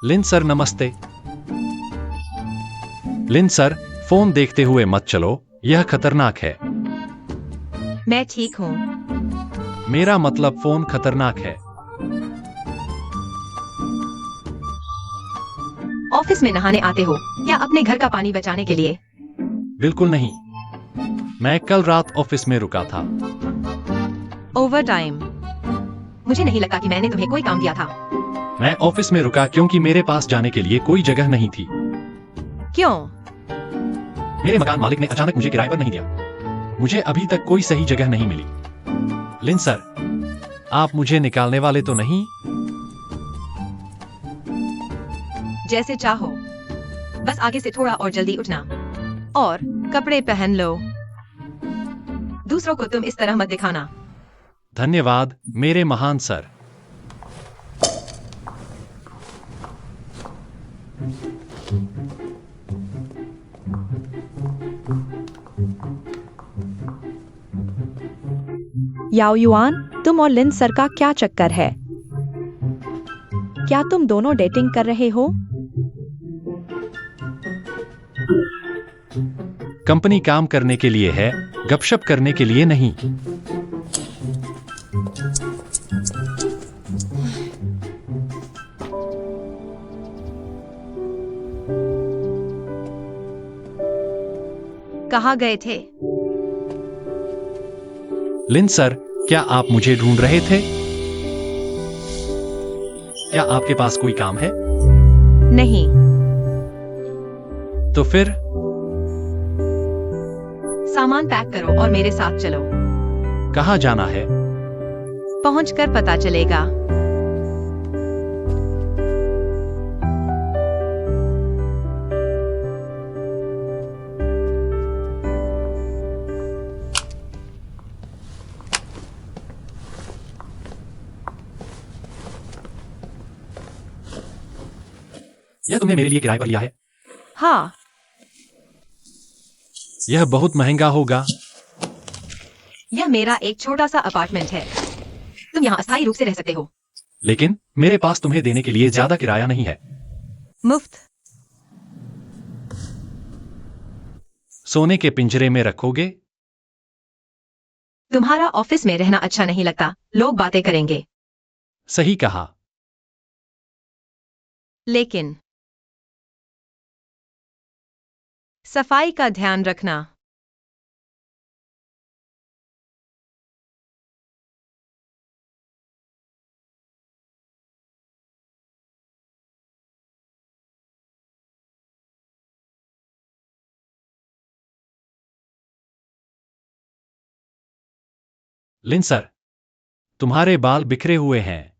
लिन sir नमस्ते। लिन sir, phone देखते हुए मत चलो, यह खतरनाक है। मैं ठीक हूँ। मेरा मतलब फोन खतरनाक है। ऑफिस में नहाने आते हो या अपने घर का पानी बचाने के लिए? बिल्कुल नहीं। मैं कल रात ऑफिस में रुका था। Over time. मुझे नहीं लगा कि मैंने तुम्हें कोई काम दिया था। मैं ऑफिस में रुका क्योंकि मेरे पास जाने के लिए कोई जगह नहीं थी। क्यों? मेरे मकान मालिक ने अचानक मुझे किराए पर नहीं दिया। मुझे अभी तक कोई सही जगह नहीं मिली। लिन सर, आप मुझे निकालने वाले तो नहीं? जैसे चाहो। बस आगे से थोड़ा और जल्दी उठना और कपड़े पहन लो। दूसरों को तुम इस तरह मत दिखाना। धन्यवाद मेरे महान सर। याओ युआन, तुम और लिन सर का क्या चक्कर है? क्या तुम दोनों डेटिंग कर रहे हो? कंपनी काम करने के लिए है, गपशप करने के लिए नहीं। कहाँ गए थे? लिन सर, क्या आप मुझे ढूंढ रहे थे? क्या आपके पास कोई काम है? नहीं। तो फिर? सामान पैक करो और मेरे साथ चलो। कहाँ जाना है? पहुंचकर पता चलेगा। यह तुमने मेरे लिए किराए पर लिया है? हाँ। यह बहुत महंगा होगा। यह मेरा एक छोटा सा अपार्टमेंट है। तुम यहाँ अस्थायी रूप से रह सकते हो। लेकिन मेरे पास तुम्हें देने के लिए ज्यादा किराया नहीं है। मुफ्त। सोने के पिंजरे में रखोगे? तुम्हारा ऑफिस में रहना अच्छा नहीं लगता, लोग बातें करेंगे। सही कहा। लेकिन सफाई का ध्यान रखना। लिन सर, तुम्हारे बाल बिखरे हुए हैं।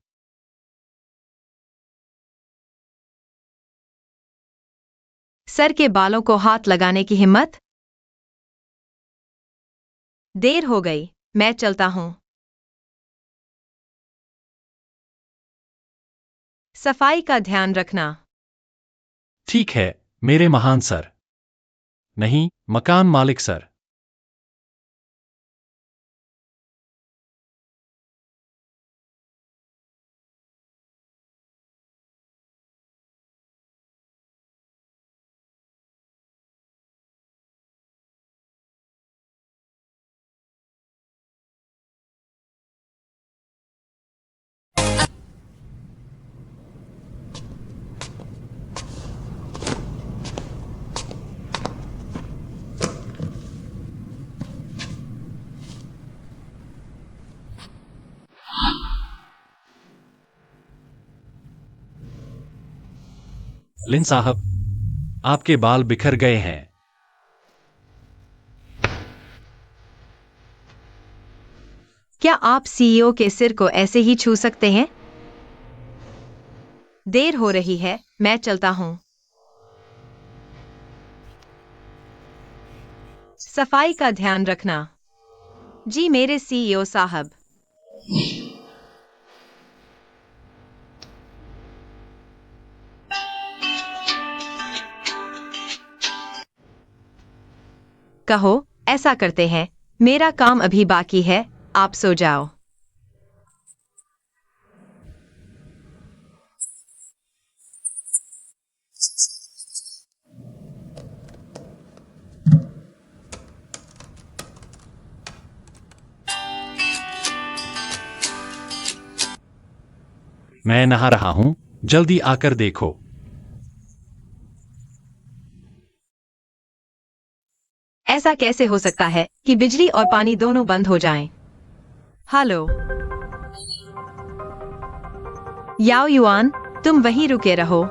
सर के बालों को हाथ लगाने की हिम्मत? देर हो गई, मैं चलता हूं। सफाई का ध्यान रखना। ठीक है मेरे महान सर। नहीं, मकान मालिक सर। लिन साहब, आपके बाल बिखर गए हैं। क्या आप सीईओ के सिर को ऐसे ही छू सकते हैं? देर हो रही है, मैं चलता हूं। सफाई का ध्यान रखना। जी मेरे सीईओ साहब। कहो, ऐसा करते हैं, मेरा काम अभी बाकी है, आप सो जाओ। मैं नहा रहा हूँ, जल्दी आकर देखो। ऐसा कैसे हो सकता है कि बिजली और पानी दोनों बंद हो जाएं? हेलो याओ युआन, तुम वहीं रुके रहो।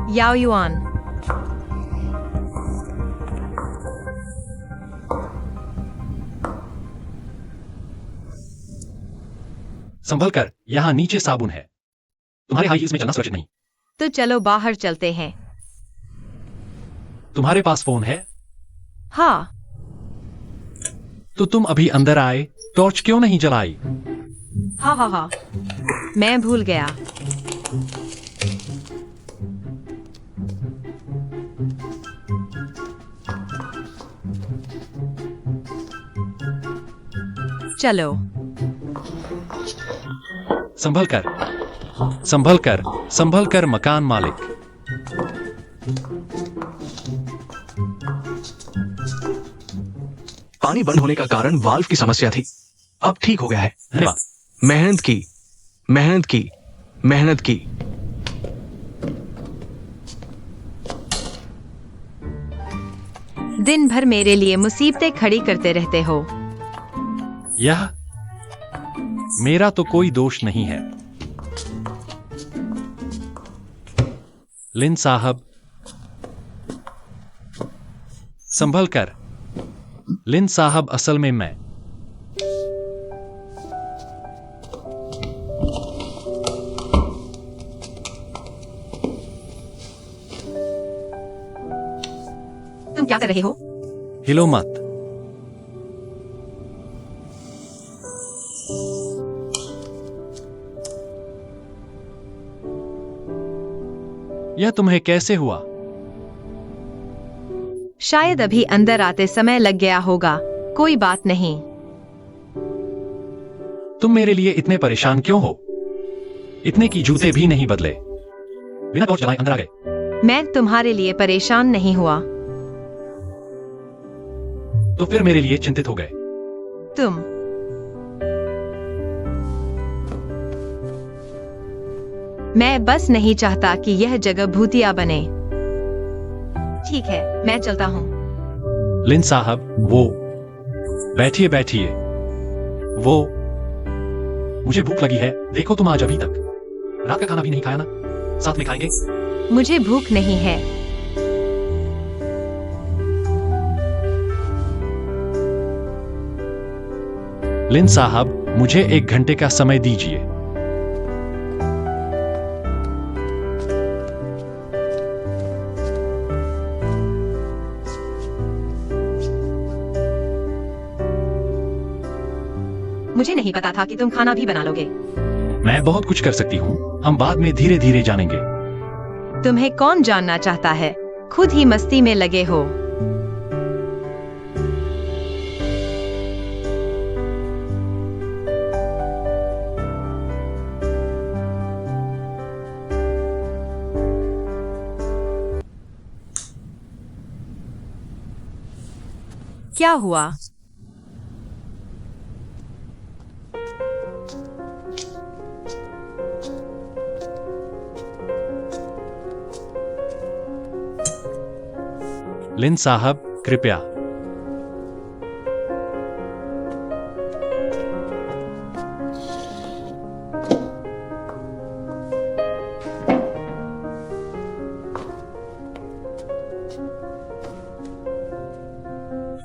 याओ युआन, संभल कर, यहाँ नीचे साबुन है। तुम्हारे हाई हील्स में चलना सुरक्षित नहीं। तो चलो बाहर चलते हैं। तुम्हारे पास फोन है? हाँ, तो तुम अभी अंदर आए, टॉर्च क्यों नहीं जलाई? हाँ हाँ हाँ, मैं भूल गया। चलो संभल कर, संभल कर, संभल कर मकान मालिक। पानी बंद होने का कारण वाल्व की समस्या थी, अब ठीक हो गया है। धन्यवाद। मेहनत की, मेहनत की, मेहनत की। दिन भर मेरे लिए मुसीबतें खड़ी करते रहते हो। यह मेरा तो कोई दोष नहीं है। लिन साहब, संभल कर। लिन साहब, असल में मैं तुम क्या कर रहे हो? हिलो मत। यह तुम्हें कैसे हुआ? शायद अभी अंदर आते समय लग गया होगा। कोई बात नहीं। तुम मेरे लिए इतने परेशान क्यों हो? इतने की जूते भी नहीं बदले, बिना टॉर्च जलाए अंदर आ गए। मैं तुम्हारे लिए परेशान नहीं हुआ। तो फिर मेरे लिए चिंतित हो गए। तुम मैं बस नहीं चाहता कि यह जगह भूतिया बने। ठीक है, मैं चलता हूँ। लिन साहब, वो बैठिए बैठिए। वो मुझे भूख लगी है। देखो, तुम आज अभी तक रात का खाना भी नहीं खाया ना। साथ में खाएंगे? मुझे भूख नहीं है। लिन साहब, मुझे 1 घंटे का समय दीजिए। मुझे नहीं पता था कि तुम खाना भी बना लोगे। मैं बहुत कुछ कर सकती हूँ। हम बाद में धीरे धीरे जानेंगे। तुम्हें कौन जानना चाहता है? खुद ही मस्ती में लगे हो। क्या हुआ? लिन साहब, कृपया।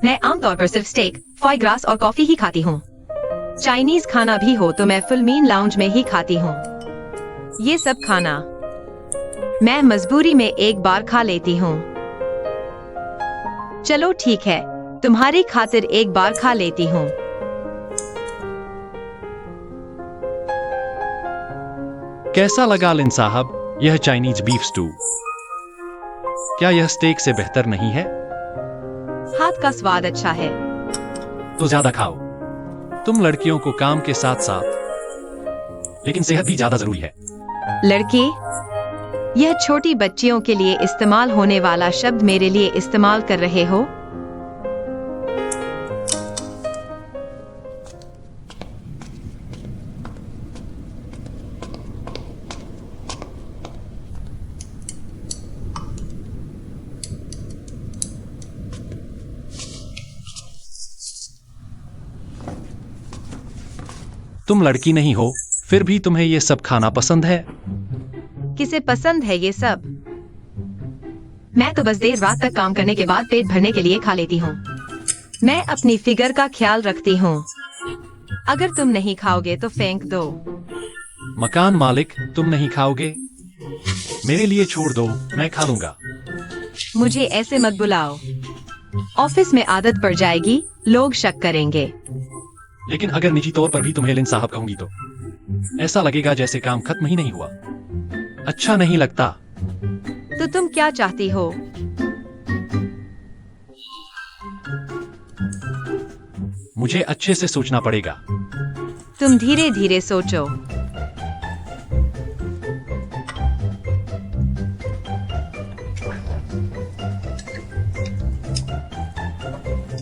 मैं आमतौर पर सिर्फ स्टेक, फॉय ग्रास और कॉफी ही खाती हूँ। चाइनीज खाना भी हो तो मैं फिल्मीन लाउंज में ही खाती हूँ। ये सब खाना मैं मजबूरी में एक बार खा लेती हूँ। चलो ठीक है, तुम्हारी खातिर एक बार खा लेती हूँ। कैसा लगा लिन साहब? यह चाइनीज बीफ स्टू, क्या यह स्टेक से बेहतर नहीं है? हाथ का स्वाद अच्छा है। तो ज्यादा खाओ। तुम लड़कियों को काम के साथ साथ लेकिन सेहत भी ज्यादा जरूरी है। लड़की, यह छोटी बच्चियों के लिए इस्तेमाल होने वाला शब्द मेरे लिए इस्तेमाल कर रहे हो? तुम लड़की नहीं हो, फिर भी तुम्हें ये सब खाना पसंद है? किसे पसंद है ये सब? मैं तो बस देर रात तक काम करने के बाद पेट भरने के लिए खा लेती हूँ। मैं अपनी फिगर का ख्याल रखती हूँ। अगर तुम नहीं खाओगे तो फेंक दो। मकान मालिक, तुम नहीं खाओगे? मेरे लिए छोड़ दो, मैं खा लूंगा। मुझे ऐसे मत बुलाओ। ऑफिस में आदत पड़ जाएगी, लोग शक करेंगे। लेकिन अगर निजी तौर पर भी तुम्हें लिन साहब कहूंगी तो ऐसा लगेगा जैसे काम खत्म ही नहीं हुआ। अच्छा नहीं लगता। तो तुम क्या चाहती हो? मुझे अच्छे से सोचना पड़ेगा। तुम धीरे धीरे सोचो।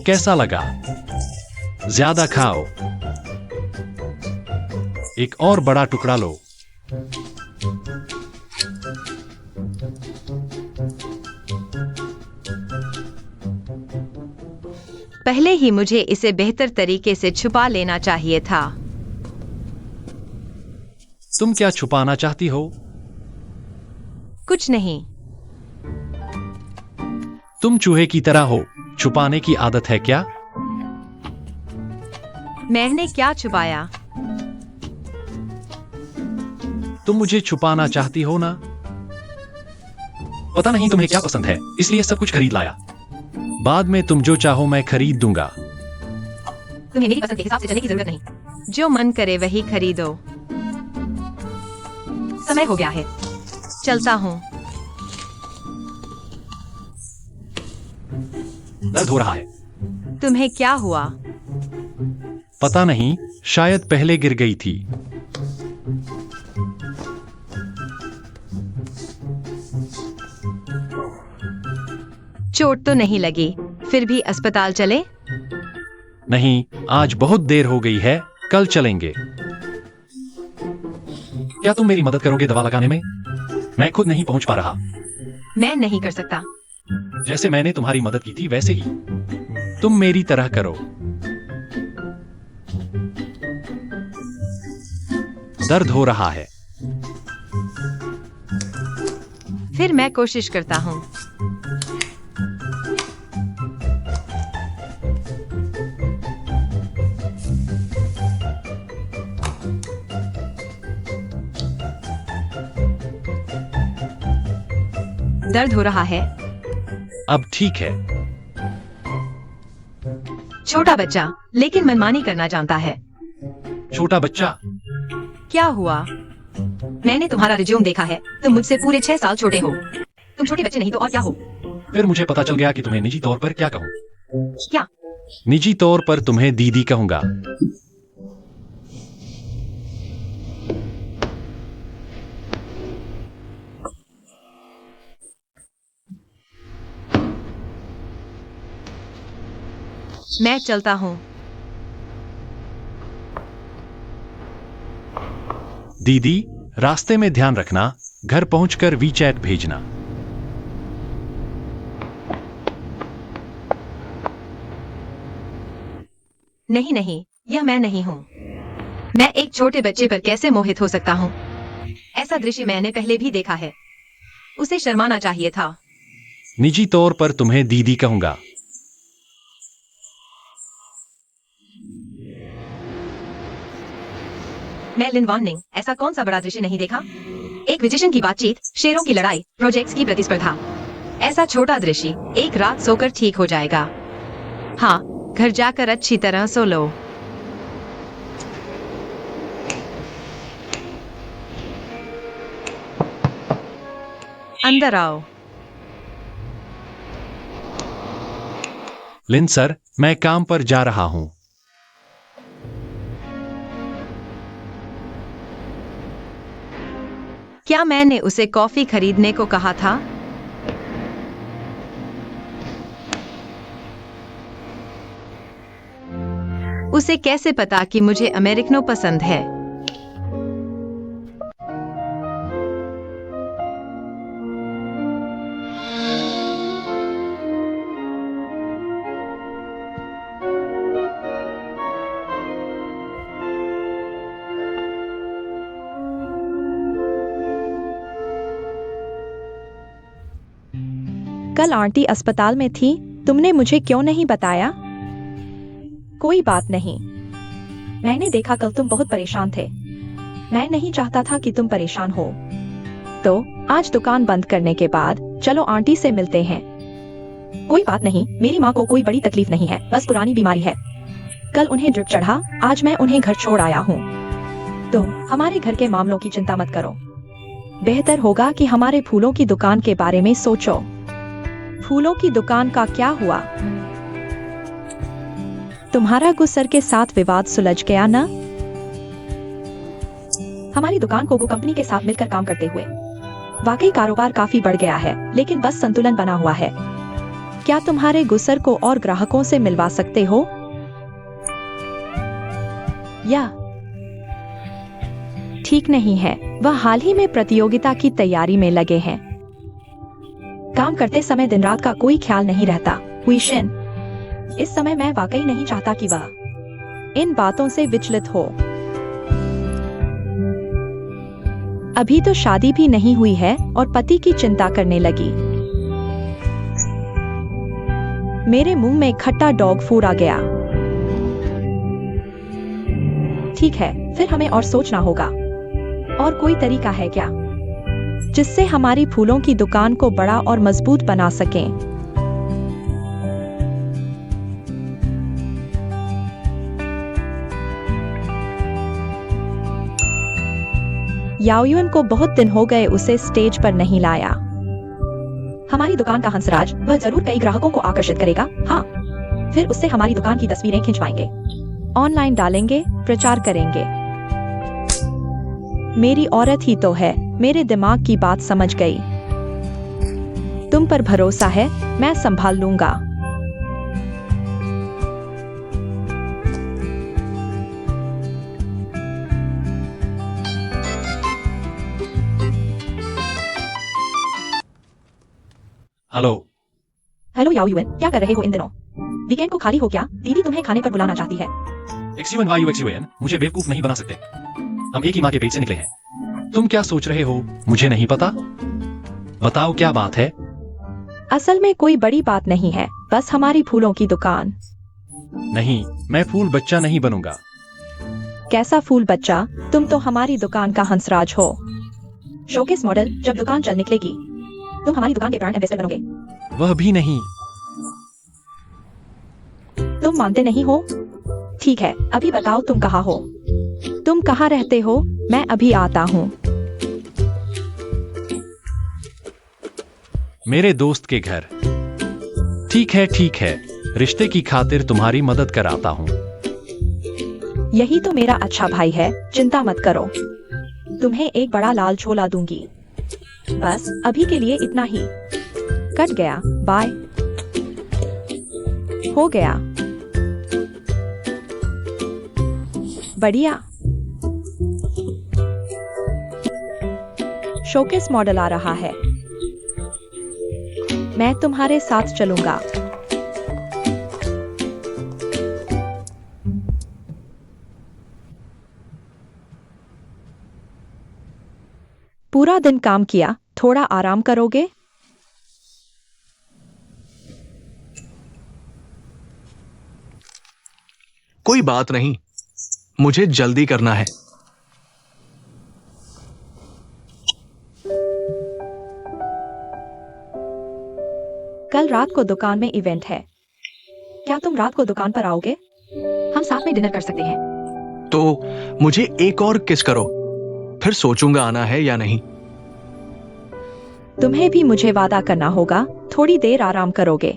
कैसा लगा? ज्यादा खाओ। एक और बड़ा टुकड़ा लो। पहले ही मुझे इसे बेहतर तरीके से छुपा लेना चाहिए था। तुम क्या छुपाना चाहती हो? कुछ नहीं। तुम चूहे की तरह हो, छुपाने की आदत है क्या? मैंने क्या छुपाया? तुम मुझे छुपाना चाहती हो ना? पता नहीं तुम्हें क्या पसंद है, इसलिए सब कुछ खरीद लाया। बाद में तुम जो चाहो मैं खरीद दूंगा। तुम्हें मेरी पसंद के हिसाब से चलने की जरूरत नहीं। जो मन करे वही खरीदो। समय हो गया है, चलता हूँ। दर्द हो रहा है। तुम्हें क्या हुआ? पता नहीं, शायद पहले गिर गई थी। चोट तो नहीं लगी, फिर भी अस्पताल चले? नहीं, आज बहुत देर हो गई है, कल चलेंगे। क्या तुम मेरी मदद करोगे दवा लगाने में? मैं खुद नहीं पहुंच पा रहा। मैं नहीं कर सकता। जैसे मैंने तुम्हारी मदद की थी वैसे ही तुम मेरी तरह करो। दर्द हो रहा है। फिर मैं कोशिश करता हूँ। दर्द हो रहा है। अब ठीक है। छोटा बच्चा, लेकिन मनमानी करना जानता है। छोटा बच्चा? क्या हुआ? मैंने तुम्हारा रिज्यूम देखा है। तुम मुझसे पूरे 6 साल छोटे हो। तुम छोटे बच्चे नहीं तो और क्या हो? फिर मुझे पता चल गया कि तुम्हें निजी तौर पर क्या कहूँ। क्या? निजी तौर पर तुम्हें दीदी कहूंगा। मैं चलता हूँ। दीदी, रास्ते में ध्यान रखना, घर पहुंचकर वीचैट भेजना। नहीं नहीं, यह मैं नहीं हूँ। मैं एक छोटे बच्चे पर कैसे मोहित हो सकता हूँ? ऐसा दृश्य मैंने पहले भी देखा है। उसे शर्माना चाहिए था। निजी तौर पर तुम्हें दीदी कहूंगा। मैं लिन वार्निंग, ऐसा कौन सा बड़ा दृश्य नहीं देखा? एक विजिशन की बातचीत, शेरों की लड़ाई, प्रोजेक्ट्स की प्रतिस्पर्धा। ऐसा छोटा दृश्य, एक रात सोकर ठीक हो जाएगा। हाँ, घर जाकर अच्छी तरह सो लो। अंदर आओ। लिन सर, मैं काम पर जा रहा हूं। क्या मैंने उसे कॉफी खरीदने को कहा था? उसे कैसे पता कि मुझे अमेरिकनो पसंद है? कल आंटी अस्पताल में थी, तुमने मुझे क्यों नहीं बताया? कोई बात नहीं, मैंने देखा कल तुम बहुत परेशान थे। मैं नहीं चाहता था कि तुम परेशान हो। तो आज दुकान बंद करने के बाद चलो आंटी से मिलते हैं। कोई बात नहीं, मेरी माँ को कोई बड़ी तकलीफ नहीं है, बस पुरानी बीमारी है। कल उन्हें ड्रिप चढ़ा, आज मैं उन्हें घर छोड़ आया हूँ। तो हमारे घर के मामलों की चिंता मत करो। बेहतर होगा कि हमारे फूलों की दुकान के बारे में सोचो। फूलों की दुकान का क्या हुआ? तुम्हारा गुस्सर के साथ विवाद सुलझ गया ना? हमारी दुकान कोको कंपनी के साथ मिलकर काम करते हुए वाकई कारोबार काफी बढ़ गया है, लेकिन बस संतुलन बना हुआ है। क्या तुम्हारे गुस्सर को और ग्राहकों से मिलवा सकते हो? या ठीक नहीं है, वह हाल ही में प्रतियोगिता की तैयारी में लगे हैं। काम करते समय दिन रात का कोई ख्याल नहीं रहता। हुईशिन, इस समय मैं वाकई नहीं चाहता कि वह इन बातों से विचलित हो। अभी तो शादी भी नहीं हुई है और पति की चिंता करने लगी। मेरे मुंह में खट्टा डॉग फूड आ गया। ठीक है, फिर हमें और सोचना होगा। और कोई तरीका है क्या जिससे हमारी फूलों की दुकान को बड़ा और मजबूत बना सकें? याओयुन को बहुत दिन हो गए उसे स्टेज पर नहीं लाया। हमारी दुकान का हंसराज, वह जरूर कई ग्राहकों को आकर्षित करेगा। हाँ, फिर उससे हमारी दुकान की तस्वीरें खिंचवाएंगे, ऑनलाइन डालेंगे, प्रचार करेंगे। मेरी औरत ही तो है, मेरे दिमाग की बात समझ गई। तुम पर भरोसा है, मैं संभाल लूंगा। हेलो। हेलो याओयुन, क्या कर रहे हो इन दिनों? वीकेंड को खाली हो क्या? दीदी तुम्हें खाने पर बुलाना चाहती है। XUN, मुझे बेवकूफ नहीं बना सकते। हम एक ही माँ के पेट से निकले हैं। तुम क्या सोच रहे हो मुझे नहीं पता? बताओ क्या बात है? असल में कोई बड़ी बात नहीं है, बस हमारी फूलों की दुकान। नहीं, मैं फूल बच्चा नहीं बनूंगा। कैसा फूल बच्चा? तुम तो हमारी दुकान का हंसराज हो। शोकेस मॉडल, जब दुकान चल निकलेगी तुम हमारी दुकान के ब्रांड एम्बेसडर बनोगे। वह भी नहीं। तुम मानते नहीं हो? ठीक है, अभी बताओ तुम कहाँ हो? तुम कहाँ रहते हो? मैं अभी आता हूँ। मेरे दोस्त के घर। ठीक है, रिश्ते की खातिर तुम्हारी मदद कराता हूँ। यही तो मेरा अच्छा भाई है, चिंता मत करो। तुम्हें एक बड़ा लाल छोला दूंगी। बस अभी के लिए इतना ही। कट गया, बाय। हो गया। बढ़िया। शोकेस मॉडल आ रहा है। मैं तुम्हारे साथ चलूंगा। पूरा दिन काम किया, थोड़ा आराम करोगे? कोई बात नहीं, मुझे जल्दी करना है। कल रात को दुकान में इवेंट है। क्या तुम रात को दुकान पर आओगे? हम साथ में डिनर कर सकते हैं। तो मुझे एक और किस करो, फिर सोचूंगा आना है या नहीं। तुम्हें भी मुझे वादा करना होगा, थोड़ी देर आराम करोगे।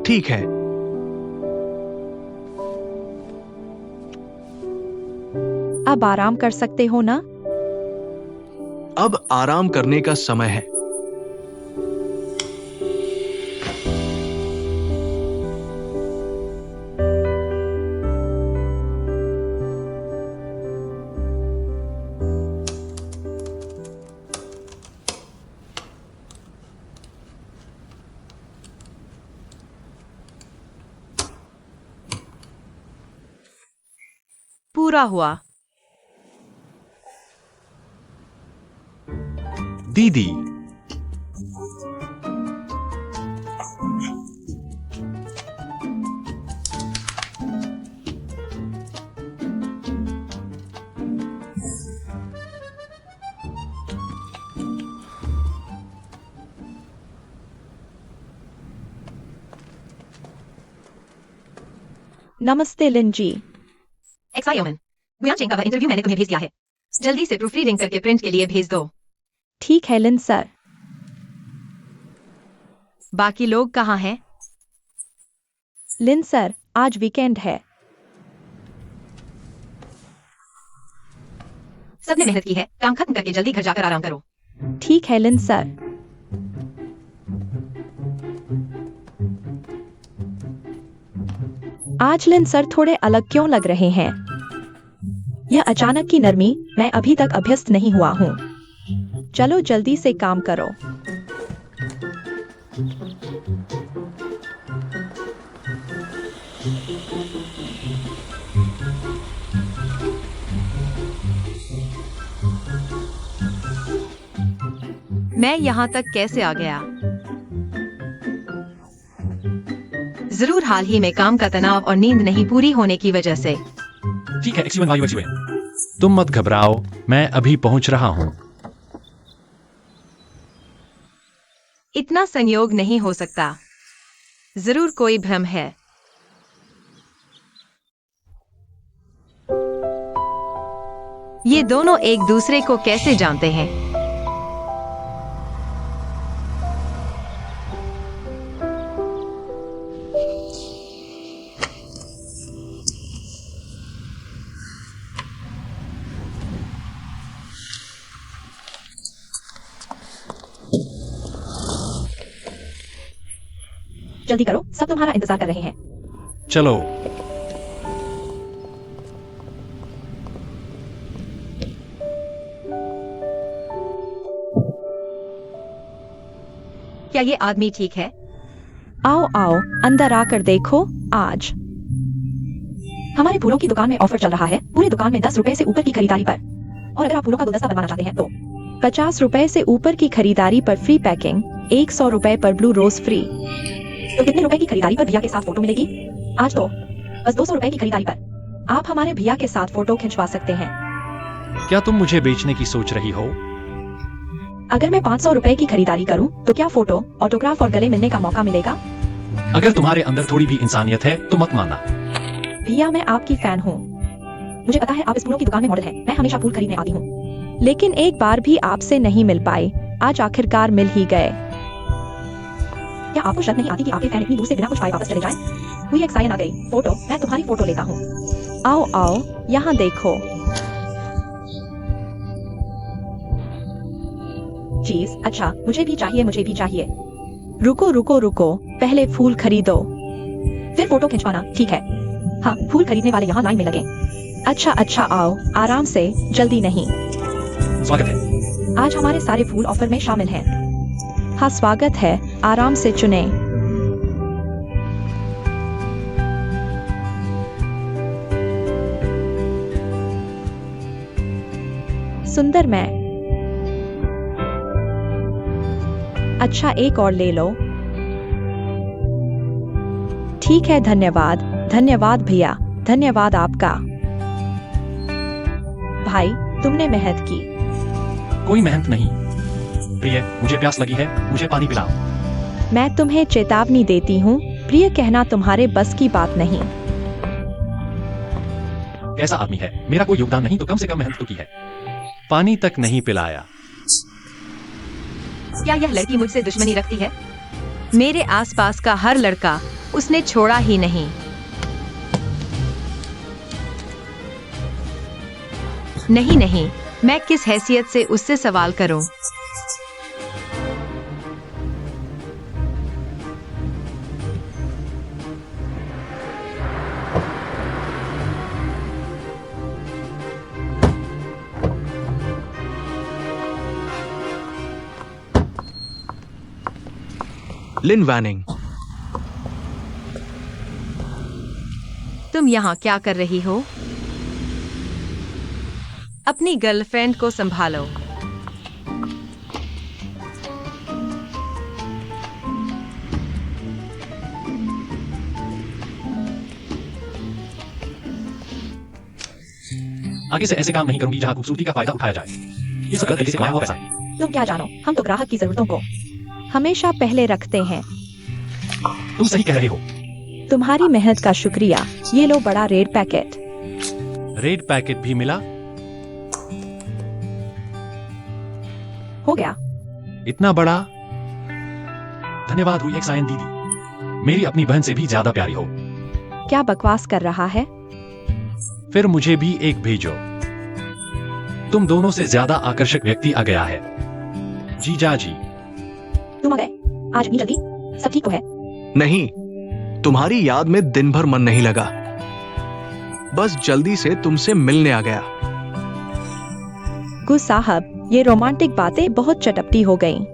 ठीक है। अब आराम कर सकते हो ना? अब आराम करने का समय है। पूरा हुआ। दीदी, नमस्ते लिन जी। एक्साई ओमन, गुयांग का वह इंटरव्यू मैंने तुम्हें भेज दिया है। जल्दी से प्रूफ रीडिंग करके प्रिंट के लिए भेज दो। ठीक है लिन सर। बाकी लोग कहाँ हैं? लिन सर, आज वीकेंड है। सबने मेहनत की है, काम खत्म करके जल्दी घर जाकर आराम करो। ठीक है लिन सर। आज लिन सर थोड़े अलग क्यों लग रहे हैं? यह अचानक की नरमी, मैं अभी तक अभ्यस्त नहीं हुआ हूँ। चलो जल्दी से काम करो। मैं यहाँ तक कैसे आ गया? जरूर हाल ही में काम का तनाव और नींद नहीं पूरी होने की वजह से। ठीक है XU1 वायु XU1, तुम मत घबराओ, मैं अभी पहुंच रहा हूं। इतना संयोग नहीं हो सकता। जरूर कोई भ्रम है। ये दोनों एक दूसरे को कैसे जानते हैं? जल्दी करो, सब तुम्हारा इंतजार कर रहे हैं। चलो। क्या ये आदमी ठीक है? आओ आओ, अंदर आकर देखो। आज हमारे फूलों की दुकान में ऑफर चल रहा है, पूरी दुकान में 10 रुपए से ऊपर की खरीदारी पर। और अगर आप फूलों का गुलदस्ता बनवाना चाहते हैं तो 50 रुपए से ऊपर की खरीदारी पर फ्री पैकिंग, 100 रुपए पर ब्लू रोज फ्री। तो कितने रुपए की खरीदारी पर भैया के साथ फोटो मिलेगी? आज तो बस 200 रुपए की खरीदारी पर आप हमारे भैया के साथ फोटो खिंचवा सकते हैं। क्या तुम मुझे बेचने की सोच रही हो? अगर मैं 500 रुपए की खरीदारी करूं तो क्या फोटो, ऑटोग्राफ और गले मिलने का मौका मिलेगा? अगर तुम्हारे अंदर थोड़ी भी इंसानियत है तो मत मानना। भैया मैं आपकी फैन हूँ। मुझे पता है आप इस फूलों की दुकान में मॉडल हैं। मैं हमेशा फूल खरीदने आती हूँ, लेकिन एक बार भी आपसे नहीं मिल पाए। आज आखिरकार मिल ही गए। क्या आपको शर्म नहीं आती कि आपके फैन इतनी दूर से बिना कुछ पाए वापस चले जाएं? हुई एक्साइन आ गई। फोटो, मैं तुम्हारी फोटो लेता हूँ। आओ आओ, यहाँ देखो। चीज, अच्छा, मुझे भी चाहिए, मुझे भी चाहिए। रुको रुको रुको, पहले फूल खरीदो, फिर फोटो खिंचवाना, ठीक है? हाँ, फूल खरीदने वाले यहाँ लाइन में लगे। अच्छा अच्छा, आओ, आराम से, जल्दी नहीं। स्वागत है। आज हमारे सारे फूल ऑफर में शामिल हैं। हाँ स्वागत है, आराम से चुनें। सुंदर मैं। अच्छा, एक और ले लो। ठीक है, धन्यवाद। धन्यवाद भैया, धन्यवाद आपका। भाई, तुमने मेहनत की। कोई मेहनत नहीं। प्रिय, मुझे प्यास लगी है, मुझे पानी पिलाओ। मैं तुम्हें चेतावनी देती हूँ, प्रिय कहना तुम्हारे बस की बात नहीं। कैसा आदमी है, मेरा कोई योगदान नहीं तो कम से कम मेहनत तो की है। पानी तक नहीं पिलाया। क्या यह लड़की मुझसे दुश्मनी रखती है? मेरे आसपास का हर लड़का उसने छोड़ा ही नहीं। नहीं नहीं, मैं किस हैसियत से उससे सवाल करूं? लिन वैनिंग, तुम यहाँ क्या कर रही हो? अपनी गर्लफ्रेंड को संभालो। आगे से ऐसे काम नहीं करूंगी जहां खूबसूरती का फायदा उठाया जाए। ये सब गलत तरीके से कमाया हुआ पैसा है। तुम क्या जानो, हम तो ग्राहक की जरूरतों को हमेशा पहले रखते हैं। तुम सही कह रहे हो। तुम्हारी मेहनत का शुक्रिया। ये लो बड़ा रेड पैकेट। रेड पैकेट भी मिला? हो गया। इतना बड़ा? धन्यवाद हुई एक सायन दीदी। मेरी अपनी बहन से भी ज्यादा प्यारी हो। क्या बकवास कर रहा है? फिर मुझे भी एक भेजो। तुम दोनों से ज्यादा आकर्षक व्यक्ति आ गया है। जीजा जी। तुम आ गए आज इतनी जल्दी? सब ठीक तो है? नहीं, तुम्हारी याद में दिन भर मन नहीं लगा। बस जल्दी से तुमसे मिलने आ गया। गुस साहब, ये रोमांटिक बातें बहुत चटपटी हो गईं।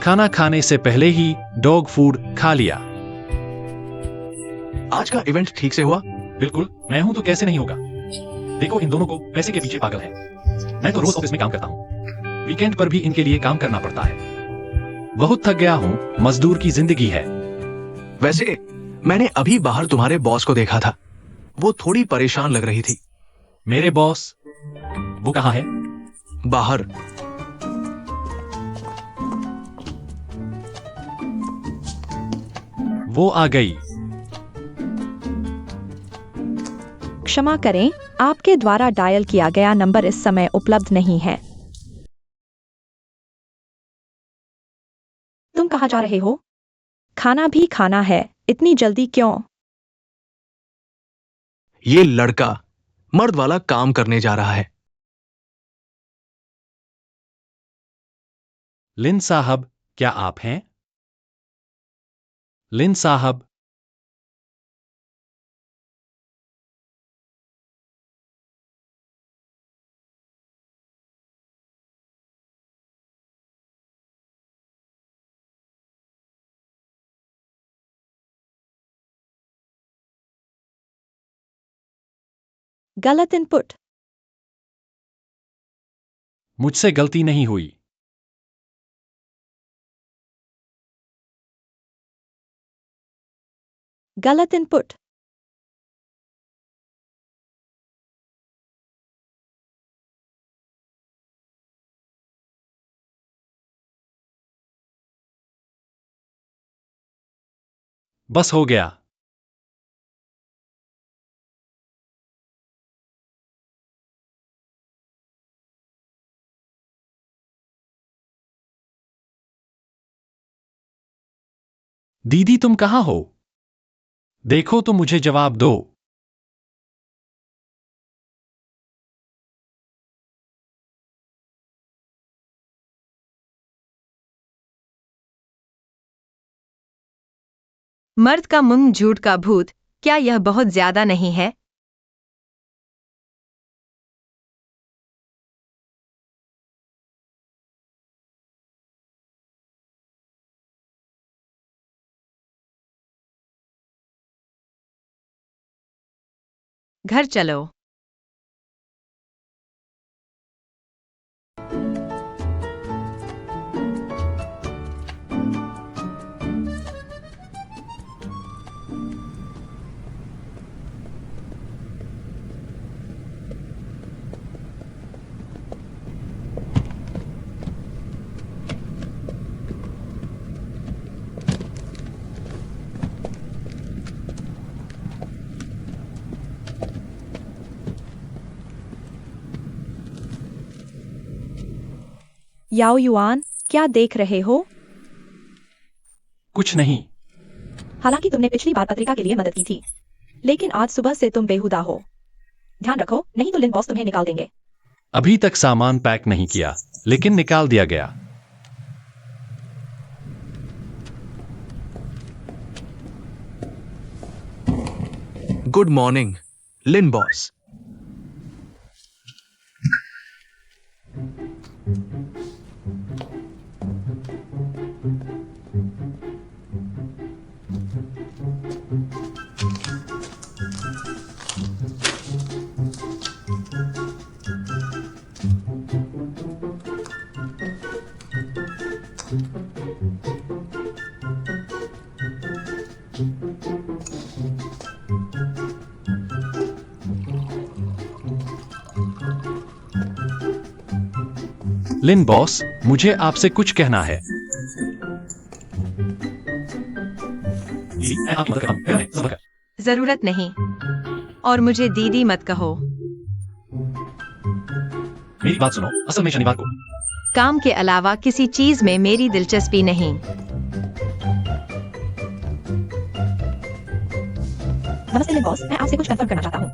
खाना खाने से पहले ही डॉग फूड खा लिया। आज का इवेंट ठीक से हुआ? बिल्कुल, मैं हूं तो कैसे नहीं होगा। देखो, इन दोनों को पैसे के पीछे पागल है। मैं तो रोज ऑफिस में काम करता हूं। वीकेंड पर भी इनके लिए काम करना पड़ता है। बहुत थक गया हूं। मजदूर की जिंदगी है। वैसे मैंने अभी बाहर तुम्हारे बॉस को देखा था। वो थोड़ी परेशान लग रही थी। मेरे बॉस? वो कहाँ है? बाहर। वो आ गई। क्षमा करें, आपके द्वारा डायल किया गया नंबर इस समय उपलब्ध नहीं है। तुम कहाँ जा रहे हो? खाना भी खाना है, इतनी जल्दी क्यों? ये लड़का मर्द वाला काम करने जा रहा है। लिन साहब, क्या आप हैं? लिन साहब। गलत इनपुट। मुझसे गलती नहीं हुई। गलत इनपुट। बस हो गया। दीदी, तुम कहाँ हो? देखो तो मुझे जवाब दो। मर्द का मुंह झूठ का भूत, क्या यह बहुत ज्यादा नहीं है? घर चलो। याओ युआन, क्या देख रहे हो? कुछ नहीं। हालांकि तुमने पिछली बार पत्रिका के लिए मदद की थी, लेकिन आज सुबह से तुम बेहुदा हो। ध्यान रखो, नहीं तो लिन बॉस तुम्हें निकाल देंगे। अभी तक सामान पैक नहीं किया, लेकिन निकाल दिया गया। गुड मॉर्निंग लिन बॉस। लिन बॉस, मुझे आपसे कुछ कहना है। जरूरत नहीं, और मुझे दीदी मत कहो। मेरी बात सुनो, असल में शनिवार को काम के अलावा किसी चीज में मेरी दिलचस्पी नहीं। नमस्ते लिन बॉस, मैं आपसे कुछ कंफर्म करना चाहता हूँ।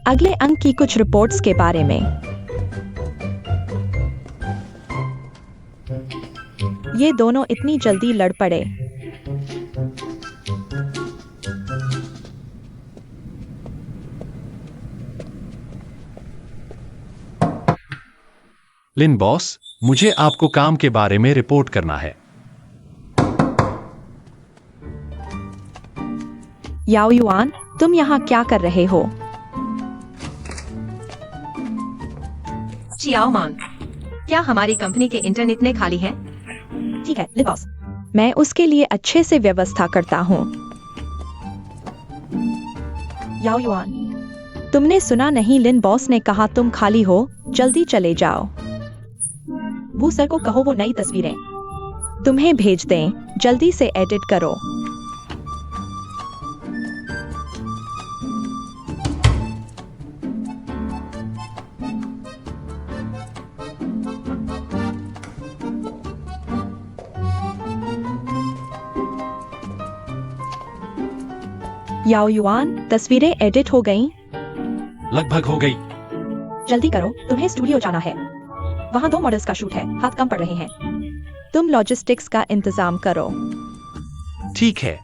अगले अंक की कुछ रिपोर्ट्स के बारे में। ये दोनों इतनी जल्दी लड़ पड़े। लिन बॉस, मुझे आपको काम के बारे में रिपोर्ट करना है। याओ युआन, तुम यहाँ क्या कर रहे हो? चियाओ मान, क्या हमारी कंपनी के इंटरनेट इतने खाली हैं? ठीक है लिन बॉस, मैं उसके लिए अच्छे से व्यवस्था करता हूँ। याओ युआन, तुमने सुना नहीं, लिन बॉस ने कहा तुम खाली हो, जल्दी चले जाओ। वो सर को कहो वो नई तस्वीरें तुम्हें भेज दें, जल्दी से एडिट करो। याओ युआन, तस्वीरें एडिट हो गईं? लगभग हो गई। जल्दी करो, तुम्हें स्टूडियो जाना है। वहाँ 2 मॉडल्स का शूट है, हाथ कम पड़ रहे हैं। तुम लॉजिस्टिक्स का इंतजाम करो। ठीक है।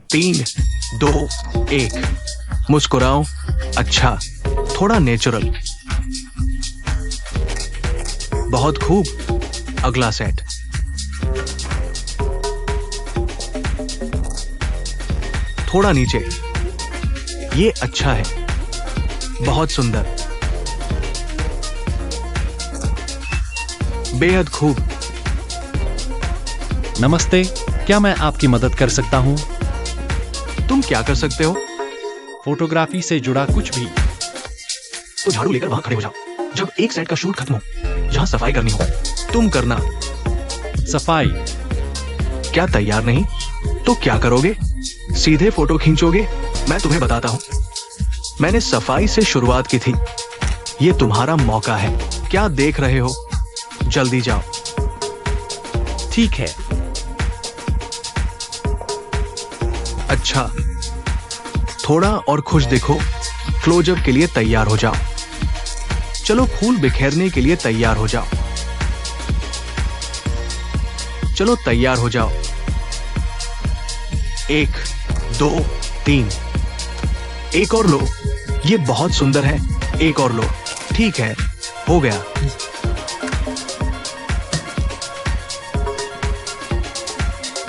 तीन, दो, एक। मुस्कुराओ। अच्छा, थोड़ा नेचुरल। बहुत खूब। अगला सेट। थोड़ा नीचे। ये अच्छा है। बहुत सुंदर। बेहद खूब। नमस्ते, क्या मैं आपकी मदद कर सकता हूँ? तुम क्या कर सकते हो? फोटोग्राफी से जुड़ा कुछ भी। तो झाड़ू लेकर वहां खड़े हो जाओ। जब एक सेट का शूट खत्म हो, जहां सफाई करनी हो, तुम करना। सफाई? क्या तैयार नहीं? तो क्या करोगे? सीधे फोटो खींचोगे? मैं तुम्हें बताता हूं। मैंने सफाई से शुरुआत की थी। ये तुम्हारा मौका है। क्या देख रहे हो? जल्दी जाओ। ठीक है। अच्छा, थोड़ा और खुश दिखो। क्लोजअप के लिए तैयार हो जाओ। चलो फूल बिखेरने के लिए तैयार हो जाओ। चलो तैयार हो जाओ। 1, 2, 3। एक और लो। ये बहुत सुंदर है। एक और लो। ठीक है, हो गया।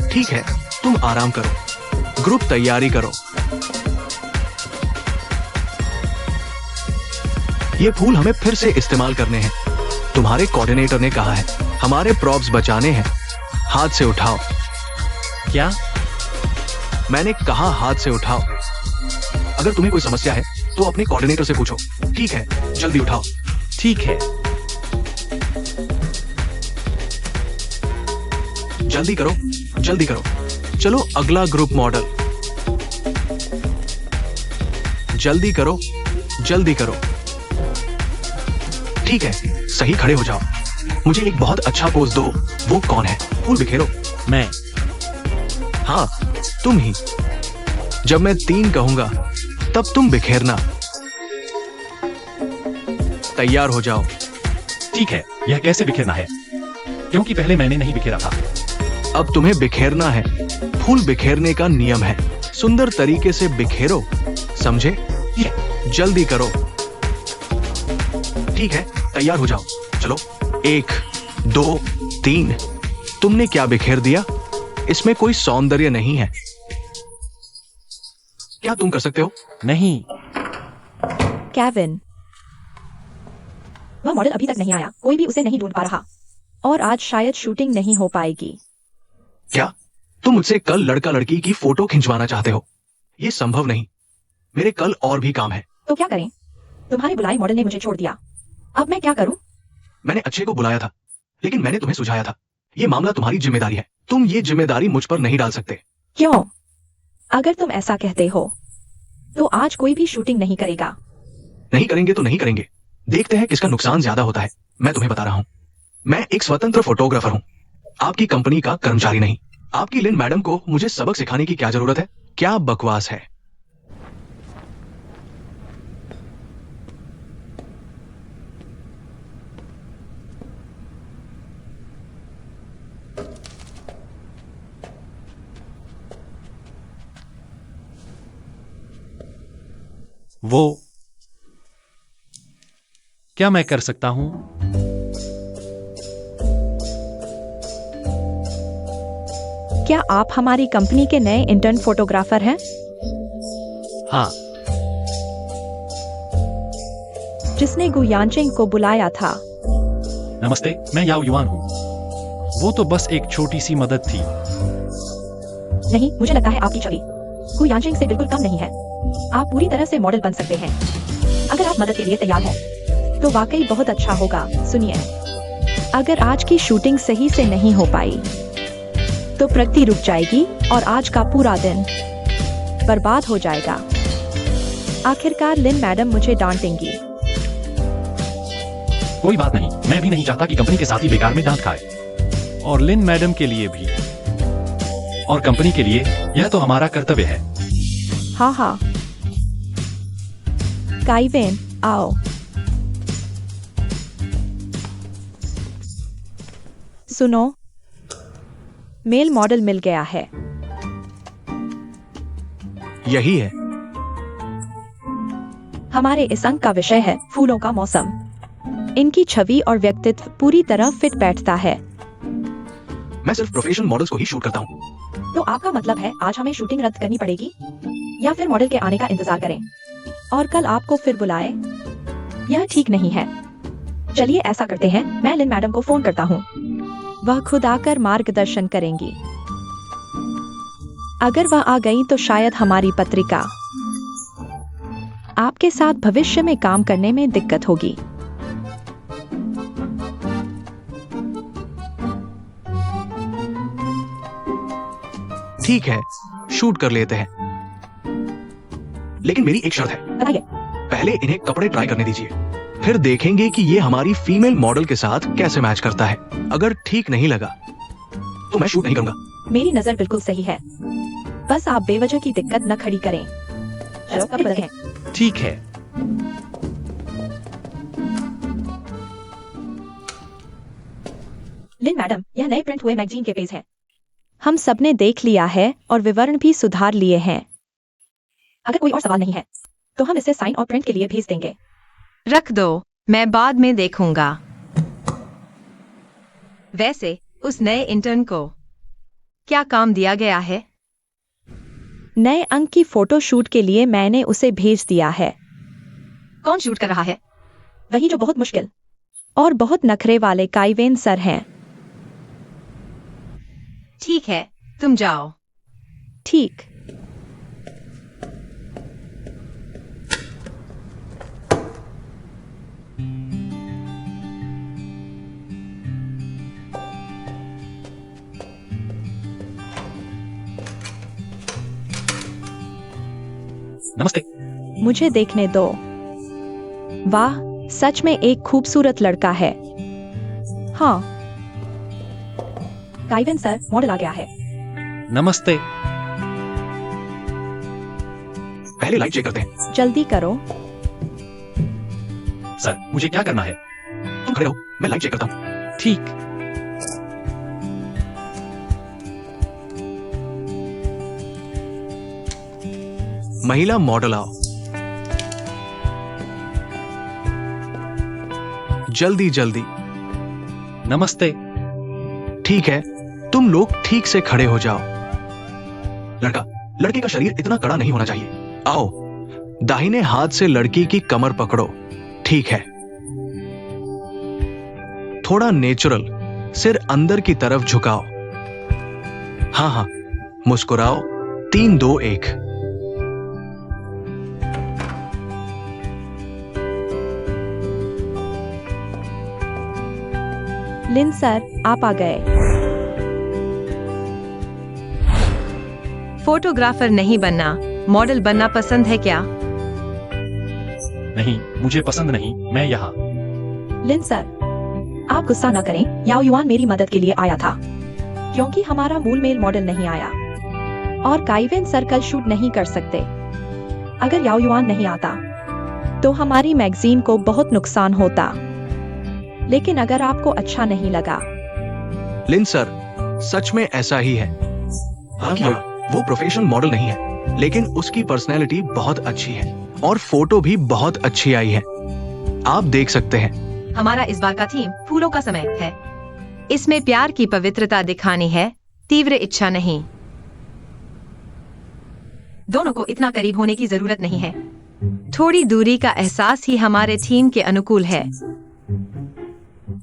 ठीक है, तुम आराम करो। ग्रुप तैयारी करो। ये फूल हमें फिर से इस्तेमाल करने हैं। तुम्हारे कोऑर्डिनेटर ने कहा है। हमारे प्रॉप्स बचाने हैं। हाथ से उठाओ। क्या? मैंने कहा हाथ से उठाओ। अगर तुम्हें कोई समस्या है तो अपने कोऑर्डिनेटर से पूछो। ठीक है, जल्दी उठाओ। ठीक है। जल्दी करो, जल्दी करो। चलो अगला ग्रुप मॉडल। जल्दी करो। जल्दी करो। ठीक है, सही खड़े हो जाओ। मुझे एक बहुत अच्छा पोज दो। वो कौन है? फूल बिखेरो। मैं। हाँ, तुम ही। जब मैं 3 कहूंगा तब तुम बिखेरना। तैयार हो जाओ। ठीक है, यह कैसे बिखेरना है? क्योंकि पहले मैंने नहीं बिखेरा था। अब तुम्हें बिखेरना है। फूल बिखेरने का नियम है। सुंदर तरीके से बिखेरो, समझे? जल्दी करो। ठीक है, तैयार हो जाओ। चलो, 1 2 3। तुमने क्या बिखेर दिया? इसमें कोई सौंदर्य नहीं है। क्या तुम कर सकते हो? नहीं। केविन, वह मॉडल अभी तक नहीं आया, कोई भी उसे नहीं ढूंढ पा रहा और आज शायद शूटिंग नहीं हो पाएगी। क्या तुम मुझसे कल लड़का लड़की की फोटो खिंचवाना चाहते हो? यह संभव नहीं। मेरे कल और भी काम है। तो क्या करें? तुम्हारे बुलाए मॉडल ने मुझे छोड़ दिया, अब मैं क्या करूं? मैंने अच्छे को बुलाया था, लेकिन मैंने तुम्हें सुझाया था, यह मामला तुम्हारी जिम्मेदारी है। तुम ये जिम्मेदारी मुझ पर नहीं डाल सकते। क्यों? अगर तुम ऐसा कहते हो तो आज कोई भी शूटिंग नहीं करेगा। नहीं करेंगे तो नहीं करेंगे, देखते हैं किसका नुकसान ज्यादा होता है। मैं तुम्हें बता रहा हूं, मैं एक स्वतंत्र फोटोग्राफर हूं, आपकी कंपनी का कर्मचारी नहीं। आपकी लिन मैडम को मुझे सबक सिखाने की क्या जरूरत है? क्या बकवास है। वो क्या मैं कर सकता हूं? क्या आप हमारी कंपनी के नए इंटर्न फोटोग्राफर हैं? हाँ। जिसने गु यानचेंग को बुलाया था। नमस्ते, मैं याओ युआन हूं। वो तो बस एक छोटी सी मदद थी। नहीं, मुझे लगता है आपकी छवि गु यानचेंग से बिल्कुल कम नहीं है। आप पूरी तरह से मॉडल बन सकते हैं। अगर आप मदद के लिए तैयार हैं तो वाकई बहुत अच्छा होगा। सुनिए, अगर आज की शूटिंग सही से नहीं हो पाई तो प्रगति रुक जाएगी और आज का पूरा दिन बर्बाद हो जाएगा। आखिरकार लिन मैडम मुझे डांटेंगी। कोई बात नहीं, मैं भी नहीं चाहता कि कंपनी के साथी बेकार में डांट खाए। और लिन मैडम के लिए भी, और कंपनी के लिए यह तो हमारा कर्तव्य है। हाँ हाँ, काइवेन आओ। सुनो, मेल मॉडल मिल गया है। यही है। हमारे इस अंक का विषय है फूलों का मौसम। इनकी छवि और व्यक्तित्व पूरी तरह फिट बैठता है। मैं सिर्फ प्रोफेशनल मॉडल्स को ही शूट करता हूँ। तो आपका मतलब है आज हमें शूटिंग रद्द करनी पड़ेगी या फिर मॉडल के आने का इंतजार करें और कल आपको फिर बुलाए? यह ठीक नहीं है। चलिए ऐसा करते हैं, मैं लिन मैडम को फोन करता हूँ। वह खुद आकर मार्गदर्शन करेंगी। अगर वह आ गई तो शायद हमारी पत्रिका आपके साथ भविष्य में काम करने में दिक्कत होगी। ठीक है, शूट कर लेते हैं, लेकिन मेरी एक शर्त है। बताइए। पहले इन्हें कपड़े ट्राई करने दीजिए, फिर देखेंगे कि ये हमारी फीमेल मॉडल के साथ कैसे मैच करता है। अगर ठीक नहीं लगा तो मैं शूट नहीं करूंगा। मेरी नजर बिल्कुल सही है, बस आप बेवजह की दिक्कत न खड़ी करें। चलो कब बदलें? ठीक है। लिन मैडम, यह नए प्रिंट हुए मैगजीन के पेज हैं। हम सबने देख लिया है और विवरण भी सुधार लिए हैं। अगर कोई और सवाल नहीं है तो हम इसे साइन और प्रिंट के लिए भेज देंगे। रख दो, मैं बाद में देखूंगा। वैसे उस नए इंटर्न को क्या काम दिया गया है? नए अंक की फोटो शूट के लिए मैंने उसे भेज दिया है। कौन शूट कर रहा है? वही जो बहुत मुश्किल और बहुत नखरे वाले काइवेन सर हैं। ठीक है, तुम जाओ। ठीक। नमस्ते। मुझे देखने दो। वाह, सच में एक खूबसूरत लड़का है। हाँ, काइवन सर, मॉडल आ गया है। नमस्ते। पहले लाइट चेक करते हैं। जल्दी करो। सर, मुझे क्या करना है? तुम खड़े रहो, मैं लाइट चेक करता हूँ। ठीक। महिला मॉडल आओ। जल्दी जल्दी। नमस्ते। ठीक है, तुम लोग ठीक से खड़े हो जाओ। लड़के का शरीर इतना कड़ा नहीं होना चाहिए। आओ, दाहिने हाथ से लड़की की कमर पकड़ो। ठीक है, थोड़ा नेचुरल, सिर अंदर की तरफ झुकाओ। हाँ हाँ, मुस्कुराओ। 3 2 1। लिन सर, आप आ गए। फोटोग्राफर नहीं बनना, मॉडल बनना पसंद है क्या? नहीं, मुझे पसंद नहीं। मैं यहाँ। लिन सर, आप गुस्सा न करें, याओ युआन मेरी मदद के लिए आया था, क्योंकि हमारा मूल मेल मॉडल नहीं आया और काइवेन सर कल शूट नहीं कर सकते। अगर याओ युआन नहीं आता तो हमारी मैगजीन को बहुत नुकसान होता। लेकिन अगर आपको अच्छा नहीं लगा। लिन सर, सच में ऐसा ही है। हाँ, वो प्रोफेशनल मॉडल नहीं है, लेकिन उसकी पर्सनैलिटी बहुत अच्छी है और फोटो भी बहुत अच्छी आई है। आप देख सकते हैं। हमारा इस बार का थीम फूलों का समय है। इसमें प्यार की पवित्रता दिखानी है, तीव्र इच्छा नहीं। दोनों को इतना करीब होने की जरूरत नहीं है। थोड़ी दूरी का एहसास ही हमारे थीम के अनुकूल है।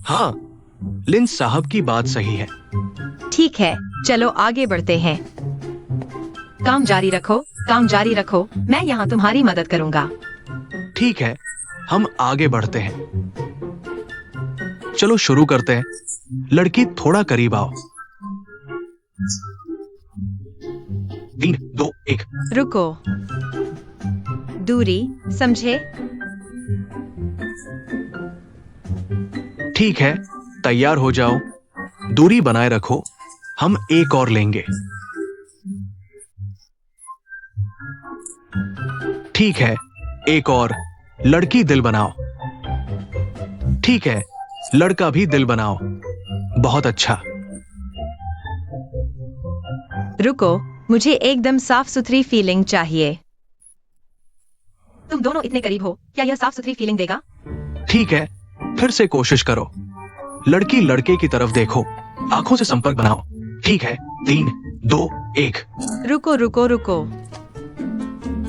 हाँ, लिन साहब की बात सही है। ठीक है, चलो आगे बढ़ते हैं। काम जारी रखो, काम जारी रखो। मैं यहाँ तुम्हारी मदद करूँगा। ठीक है, हम आगे बढ़ते हैं। चलो शुरू करते हैं। लड़की थोड़ा करीब आओ। 3 2 1। रुको, दूरी समझे? ठीक है, तैयार हो जाओ। दूरी बनाए रखो, हम एक और लेंगे। ठीक है, एक और। लड़की दिल बनाओ। ठीक है, लड़का भी दिल बनाओ। बहुत अच्छा। रुको, मुझे एकदम साफ सुथरी फीलिंग चाहिए। तुम दोनों इतने करीब हो, क्या यह साफ सुथरी फीलिंग देगा? ठीक है, फिर से कोशिश करो। लड़की लड़के की तरफ देखो, आंखों से संपर्क बनाओ। ठीक है, 3 2 1। रुको रुको रुको।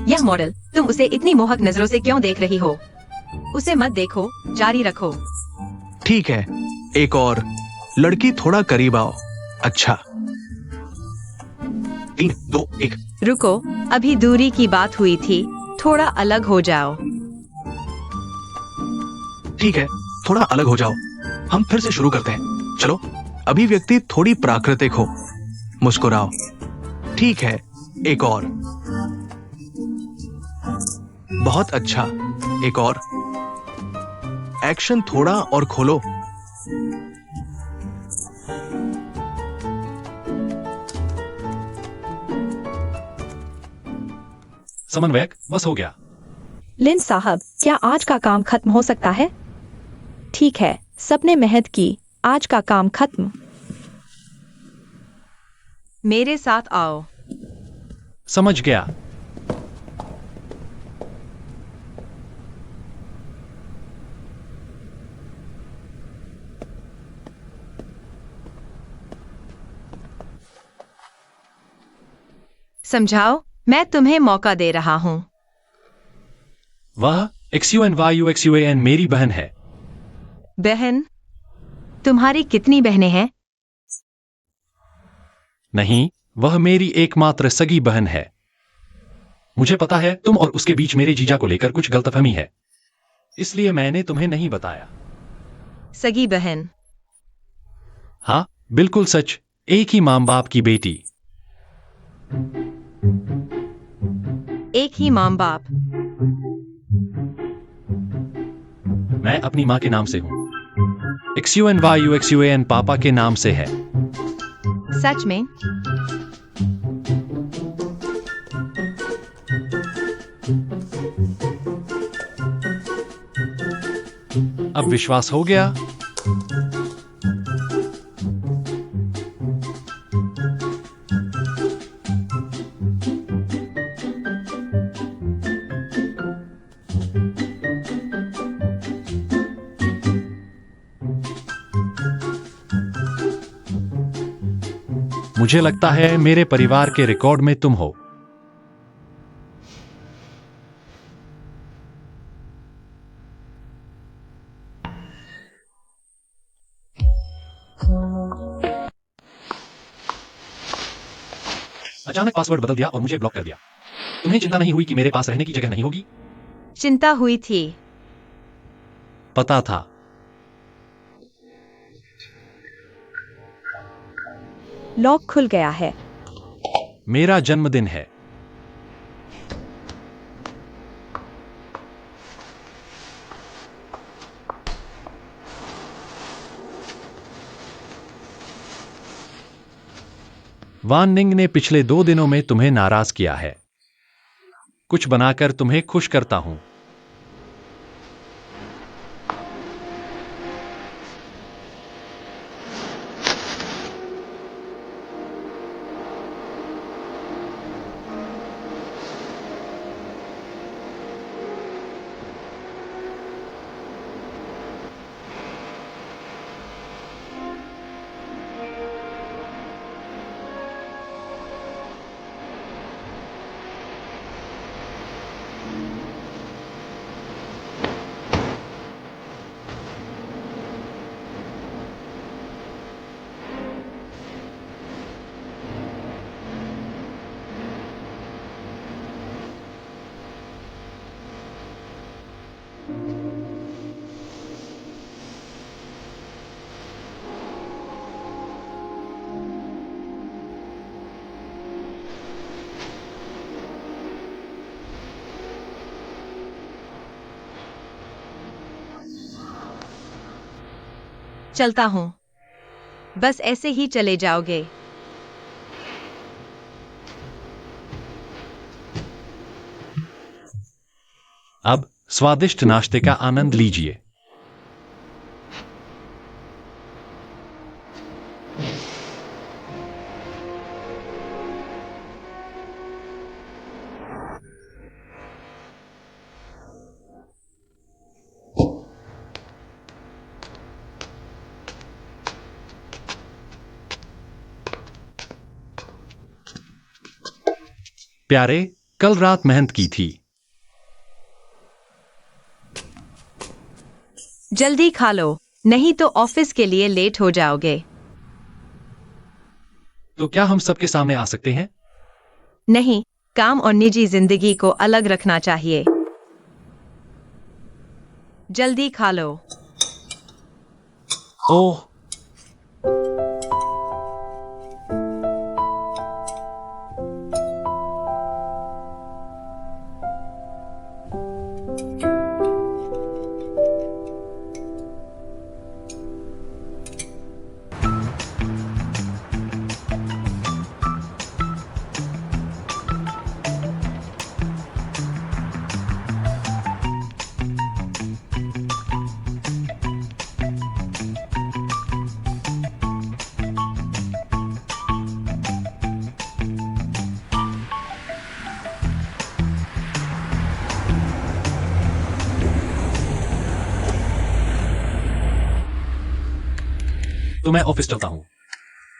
यह मॉडल, तुम उसे इतनी मोहक नजरों से क्यों देख रही हो? उसे मत देखो, जारी रखो। ठीक है, एक और। लड़की थोड़ा करीब आओ। अच्छा। 3 2 1। रुको, अभी दूरी की बात हुई थी, थोड़ा अलग हो जाओ। ठीक है, थोड़ा अलग हो जाओ। हम फिर से शुरू करते हैं। चलो, अभिव्यक्ति थोड़ी प्राकृतिक हो। मुस्कुराओ। ठीक है, एक और। बहुत अच्छा, एक और। एक्शन थोड़ा और खोलो। समन्वयक, बस हो गया। लिन साहब, क्या आज का काम खत्म हो सकता है? ठीक है, सबने मेहनत की, आज का काम खत्म। मेरे साथ आओ। समझ गया। समझाओ, मैं तुम्हें मौका दे रहा हूँ। वह XUNYUXUAN मेरी बहन है। बहन? तुम्हारी कितनी बहनें हैं? नहीं, वह मेरी एकमात्र सगी बहन है। मुझे पता है तुम और उसके बीच मेरे जीजा को लेकर कुछ गलतफहमी है, इसलिए मैंने तुम्हें नहीं बताया। सगी बहन? हाँ, बिल्कुल सच। एक ही माँ बाप की बेटी। एक ही माँ बाप। मैं अपनी माँ के नाम से हूँ। XUNYUXUAN पापा के नाम से है। सच में? अब विश्वास हो गया? मुझे लगता है मेरे परिवार के रिकॉर्ड में तुम हो। अचानक पासवर्ड बदल दिया और मुझे ब्लॉक कर दिया। तुम्हें चिंता नहीं हुई कि मेरे पास रहने की जगह नहीं होगी? चिंता हुई थी। पता था। लॉक खुल गया है। मेरा जन्मदिन है। वान निंग ने पिछले 2 दिनों में तुम्हें नाराज किया है। कुछ बनाकर तुम्हें खुश करता हूं। चलता हूं। बस ऐसे ही चले जाओगे? अब स्वादिष्ट नाश्ते का आनंद लीजिए। प्यारे, कल रात मेहनत की थी। जल्दी खा लो, नहीं तो ऑफिस के लिए लेट हो जाओगे। तो क्या हम सबके सामने आ सकते हैं? नहीं, काम और निजी जिंदगी को अलग रखना चाहिए। जल्दी खा लो। ओह, तो मैं ऑफिस चलता हूं।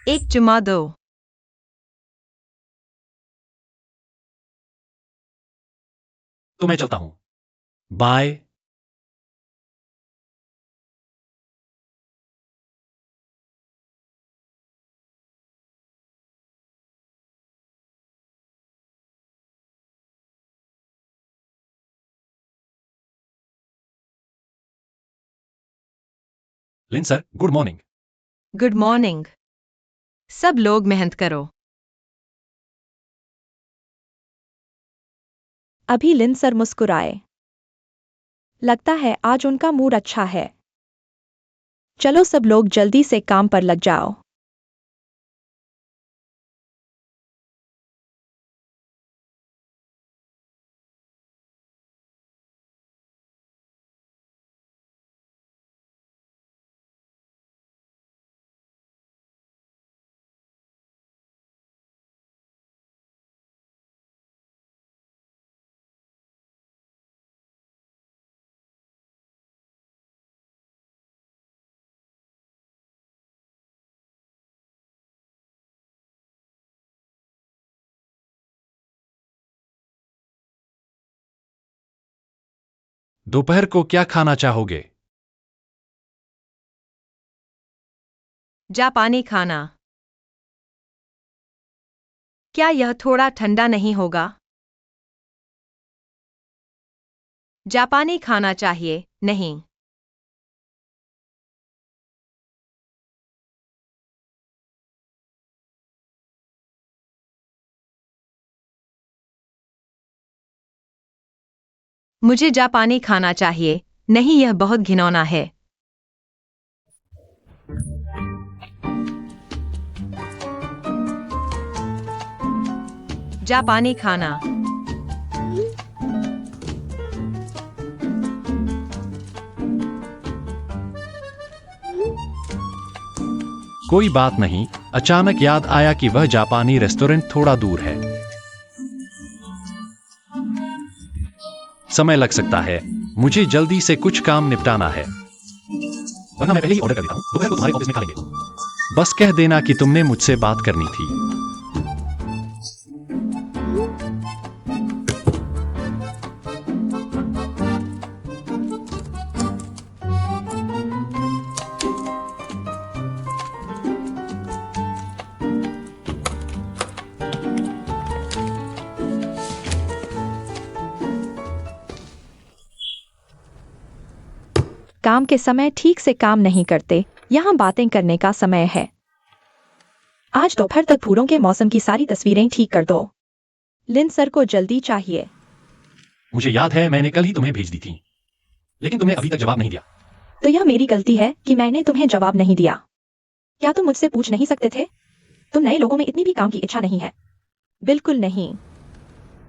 एक चुम्मा दो। तो मैं चलता हूं। बाय। लिन sir, good morning. Good morning. सब लोग मेहनत करो। अभी लिन सर मुस्कुराए। लगता है आज उनका मूड अच्छा है। चलो सब लोग जल्दी से काम पर लग जाओ। दोपहर को क्या खाना चाहोगे? जापानी खाना। क्या यह थोड़ा ठंडा नहीं होगा? जापानी खाना चाहिए, नहीं। मुझे जापानी खाना चाहिए, नहीं यह बहुत घिनौना है। जापानी खाना। कोई बात नहीं, अचानक याद आया कि वह जापानी रेस्टोरेंट थोड़ा दूर है। समय लग सकता है, मुझे जल्दी से कुछ काम निपटाना है। वरना मैं पहले ही ऑर्डर कर देता हूं, दोपहर को तुम्हारे ऑफिस में खा लेंगे। बस कह देना कि तुमने मुझसे बात करनी थी। काम के समय ठीक से काम नहीं करते, यहाँ बातें करने का समय है। आज दोपहर तक फूलों के मौसम की सारी तस्वीरें ठीक कर दो। लिन सर को जल्दी चाहिए। मुझे याद है मैंने कल ही तुम्हें भेज दी थी, लेकिन तुमने अभी तक जवाब नहीं दिया। तो यह मेरी गलती है कि मैंने तुम्हें जवाब नहीं दिया। क्या तुम मुझसे पूछ नहीं सकते थे? तुम नए लोगों में इतनी भी काम की इच्छा नहीं है। बिल्कुल नहीं।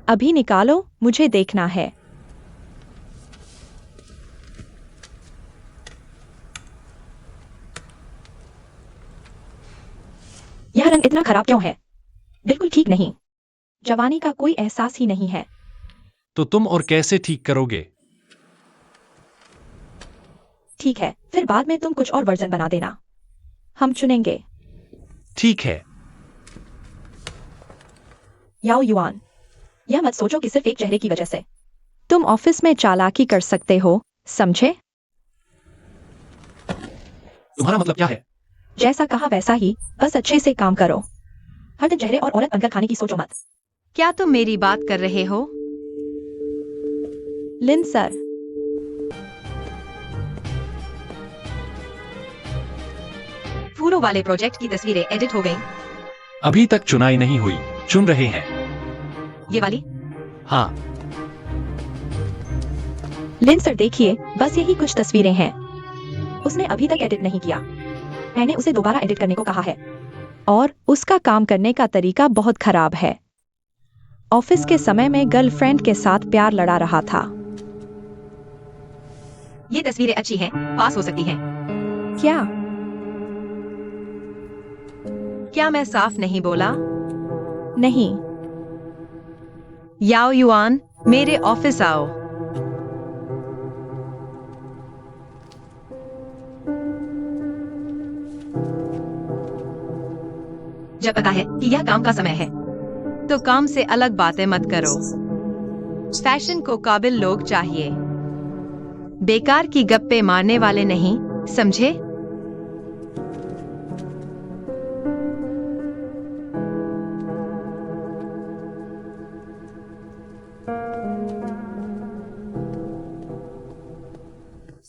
अभी निकालो, मुझे देखना है। यह रंग इतना खराब क्यों है? बिल्कुल ठीक नहीं। जवानी का कोई एहसास ही नहीं है। तो तुम और कैसे ठीक करोगे? ठीक है, फिर बाद में तुम कुछ और वर्जन बना देना। हम चुनेंगे। ठीक है। याओ युआन, यह मत सोचो कि सिर्फ एक चेहरे की वजह से तुम ऑफिस में चालाकी कर सकते हो, समझे? तुम्हारा मतलब क्या है? जैसा कहा वैसा ही, बस अच्छे से काम करो। हर दिन चेहरे और औरत बनकर खाने की सोचो मत। क्या तुम मेरी बात कर रहे हो? लिन सर, फूलों वाले प्रोजेक्ट की तस्वीरें एडिट हो गईं। अभी तक चुनाई नहीं हुई, चुन रहे हैं। ये वाली? हाँ। लिन सर देखिए, बस यही कुछ तस्वीरें हैं। उसने अभी तक एडिट नहीं किया। मैंने उसे दोबारा एडिट करने को कहा है। और उसका काम करने का तरीका बहुत खराब है। ऑफिस के समय में गर्लफ्रेंड के साथ प्यार लड़ा रहा था। ये तस्वीरें अच्छी हैं, पास हो सकती हैं। क्या? क्या मैं साफ नहीं बोला? नहीं। याओ युआन, मेरे ऑफिस आओ। जब पता है कि यह काम का समय है, तो काम से अलग बातें मत करो। फैशन को काबिल लोग चाहिए, बेकार की गप्पे मारने वाले नहीं, समझे?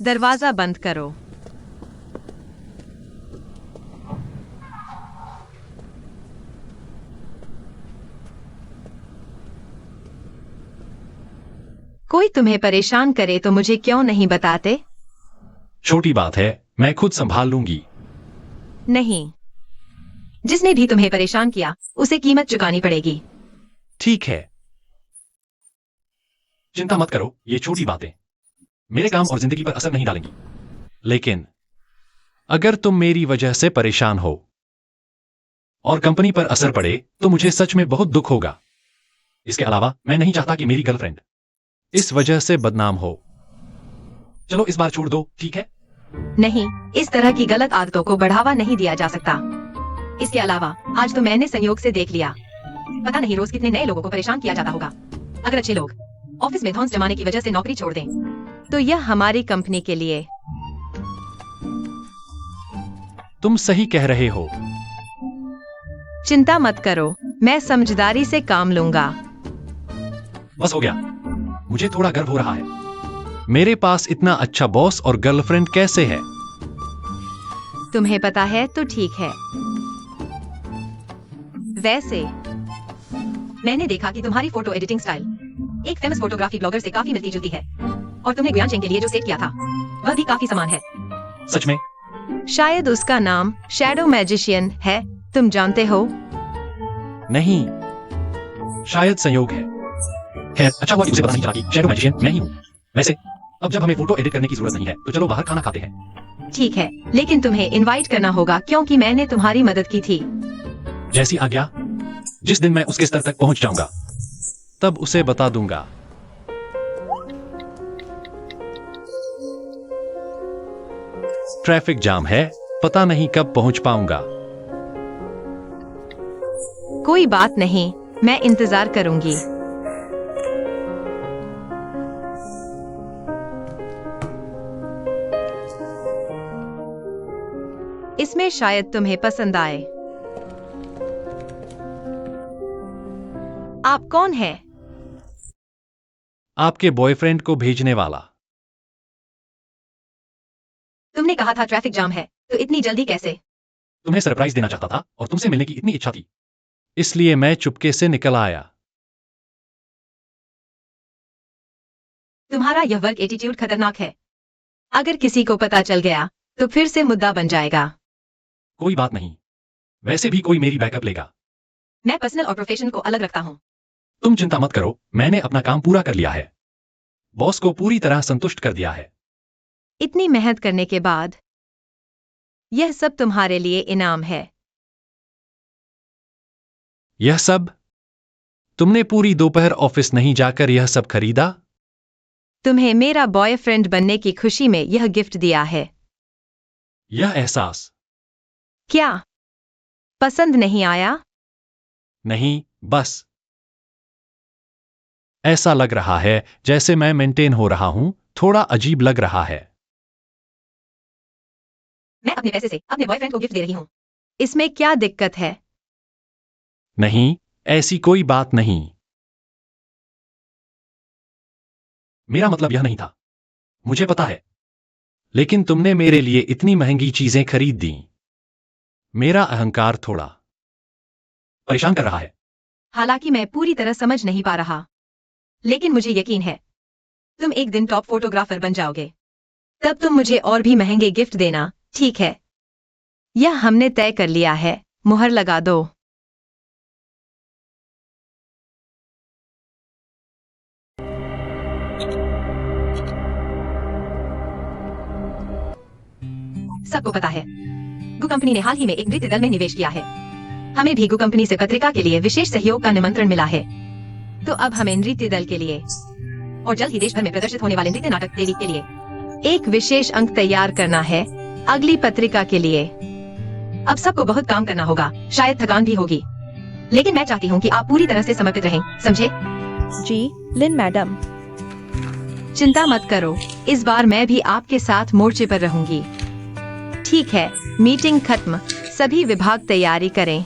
दरवाजा बंद करो। कोई तुम्हें परेशान करे तो मुझे क्यों नहीं बताते? छोटी बात है, मैं खुद संभाल लूंगी। नहीं, जिसने भी तुम्हें परेशान किया उसे कीमत चुकानी पड़ेगी। ठीक है, चिंता मत करो, ये छोटी बातें मेरे काम और जिंदगी पर असर नहीं डालेंगी। लेकिन अगर तुम मेरी वजह से परेशान हो और कंपनी पर असर पड़े तो मुझे सच में बहुत दुख होगा। इसके अलावा मैं नहीं चाहता कि मेरी गर्लफ्रेंड इस वजह से बदनाम हो। चलो इस बार छोड़ दो, ठीक है? नहीं, इस तरह की गलत आदतों को बढ़ावा नहीं दिया जा सकता। इसके अलावा आज तो मैंने संयोग से देख लिया, पता नहीं रोज कितने नए लोगों को परेशान किया जाता होगा। अगर अच्छे लोग ऑफिस में धौंस जमाने की वजह से नौकरी छोड़ दें तो यह हमारी कंपनी के लिए। तुम सही कह रहे हो। चिंता मत करो, मैं समझदारी से काम लूंगा। बस हो गया, मुझे थोड़ा गर्व हो रहा है। मेरे पास इतना अच्छा बॉस और गर्लफ्रेंड कैसे है? तुम्हें पता है तो ठीक है। वैसे मैंने देखा कि तुम्हारी फोटो एडिटिंग स्टाइल एक फेमस फोटोग्राफी ब्लॉगर से काफी मिलती जुलती है, और तुमने गुयान चेंग के लिए जो सेट किया था वह भी काफी समान है। सच में? शायद उसका नाम शैडो मैजिशियन है, तुम जानते हो? नहीं, शायद संयोग है। खैर, अच्छा हुआ कि उसे पता नहीं चला कि शैडो मैजिशियन मैं ही हूं। वैसे अब जब हमें फोटो एडिट करने की जरूरत नहीं है तो चलो बाहर खाना खाते हैं। ठीक है, लेकिन तुम्हें इनवाइट करना होगा क्योंकि मैंने तुम्हारी मदद की थी। जैसी आज्ञा। जिस दिन मैं उसके स्तर तक पहुंच जाऊंगा तब उसे बता दूंगा। ट्रैफिक जाम है, पता नहीं कब पहुंच पाऊंगा। कोई बात नहीं, मैं इंतजार करूंगी। इसमें शायद तुम्हें पसंद आए। आप कौन हैं? आपके बॉयफ्रेंड को भेजने वाला। तुमने कहा था ट्रैफिक जाम है, तो इतनी जल्दी कैसे? तुम्हें सरप्राइज देना चाहता था और तुमसे मिलने की इतनी इच्छा थी, इसलिए मैं चुपके से निकल आया। तुम्हारा यह वर्क एटीट्यूड खतरनाक है। अगर किसी को पता चल गया तो फिर से मुद्दा बन जाएगा। कोई बात नहीं, वैसे भी कोई मेरी बैकअप लेगा। मैं पर्सनल और प्रोफेशन को अलग रखता हूँ। तुम चिंता मत करो, मैंने अपना काम पूरा कर लिया है। बॉस को पूरी तरह संतुष्ट कर दिया है। इतनी मेहनत करने के बाद यह सब तुम्हारे लिए इनाम है। यह सब? तुमने पूरी दोपहर ऑफिस नहीं जाकर यह सब खरीदा? तुम्हें मेरा बॉयफ्रेंड बनने की खुशी में यह गिफ्ट दिया है। यह एहसास क्या पसंद नहीं आया? नहीं, बस ऐसा लग रहा है जैसे मैं मेंटेन हो रहा हूं, थोड़ा अजीब लग रहा है। मैं अपने पैसे से अपने बॉयफ्रेंड को गिफ्ट दे रही हूँ, इसमें क्या दिक्कत है? नहीं, ऐसी कोई बात नहीं। मेरा मतलब यह नहीं था, मुझे पता है, लेकिन तुमने मेरे लिए इतनी महंगी चीजें खरीद दी। मेरा अहंकार थोड़ा परेशान कर रहा है। हालांकि मैं पूरी तरह समझ नहीं पा रहा, लेकिन मुझे यकीन है तुम एक दिन टॉप फोटोग्राफर बन जाओगे। तब तुम मुझे और भी महंगे गिफ्ट देना, ठीक है? यह हमने तय कर लिया है, मुहर लगा दो। सबको पता है गु कंपनी ने हाल ही में एक नृत्य दल में निवेश किया है। हमें भी गु कंपनी से पत्रिका के लिए विशेष सहयोग का निमंत्रण मिला है। तो अब हमें नृत्य दल के लिए और जल्द ही देश भर में प्रदर्शित होने वाले नृत्य नाटक देवी के लिए एक विशेष अंक तैयार करना है अगली पत्रिका के लिए। अब सबको बहुत काम करना होगा, शायद थकान भी होगी, लेकिन मैं चाहती हूँ कि आप पूरी तरह से समर्पित रहें, समझे? जी लिन मैडम। चिंता मत करो, इस बार मैं भी आपके साथ मोर्चे पर रहूंगी। ठीक है, मीटिंग खत्म, सभी विभाग तैयारी करें।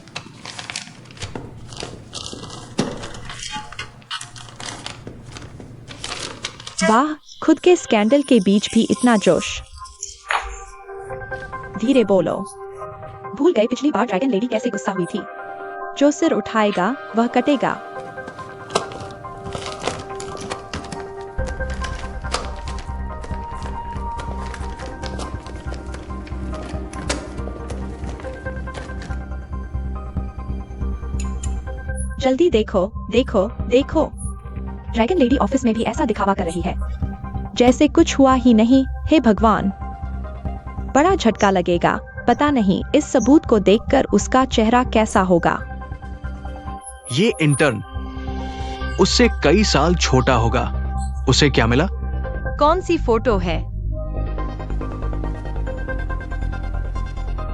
वाह, खुद के स्कैंडल के बीच भी इतना जोश। धीरे बोलो। भूल गए पिछली बार ड्रैगन लेडी कैसे गुस्सा हुई थी। जो सिर उठाएगा वह कटेगा। जल्दी देखो देखो देखो। ड्रैगन लेडी ऑफिस में भी ऐसा दिखावा कर रही है जैसे कुछ हुआ ही नहीं। हे भगवान, बड़ा झटका लगेगा। पता नहीं इस सबूत को देखकर उसका चेहरा कैसा होगा। ये इंटर्न उससे कई साल छोटा होगा। उसे क्या मिला? कौन सी फोटो है?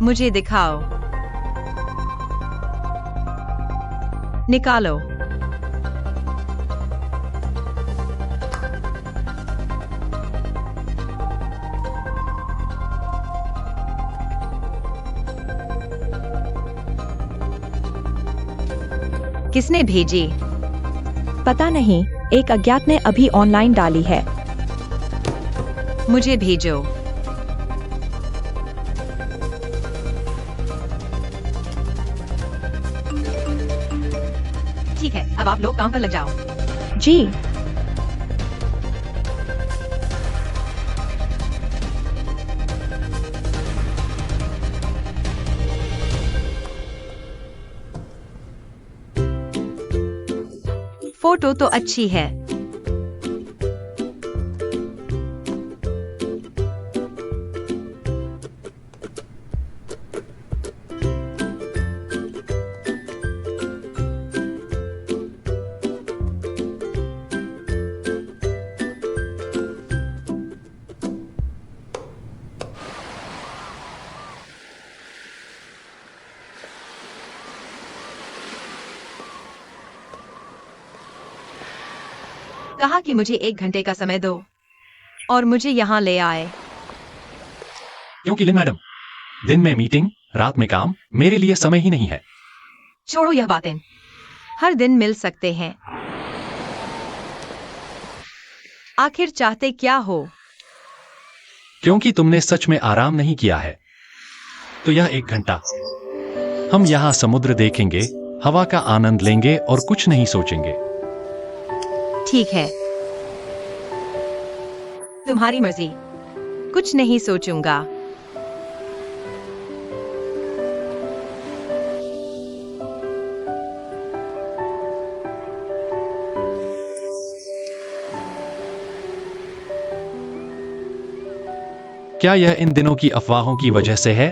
मुझे दिखाओ। निकालो। किसने भेजी? पता नहीं, एक अज्ञात ने अभी ऑनलाइन डाली है। मुझे भेजो। ठीक है, अब आप लोग काम पर लग जाओ। जी। फोटो तो अच्छी है। कहा कि मुझे 1 घंटे का समय दो और मुझे यहाँ ले आए। क्योंकि लिन मैडम, दिन में मीटिंग, रात में काम, मेरे लिए समय ही नहीं है। छोड़ो यह बातें, हर दिन मिल सकते हैं। आखिर चाहते क्या हो? क्योंकि तुमने सच में आराम नहीं किया है, तो यह 1 घंटा हम यहाँ समुद्र देखेंगे, हवा का आनंद लेंगे और कुछ नहीं सोचेंगे। ठीक है, तुम्हारी मर्जी। कुछ नहीं सोचूंगा। क्या यह इन दिनों की अफवाहों की वजह से है?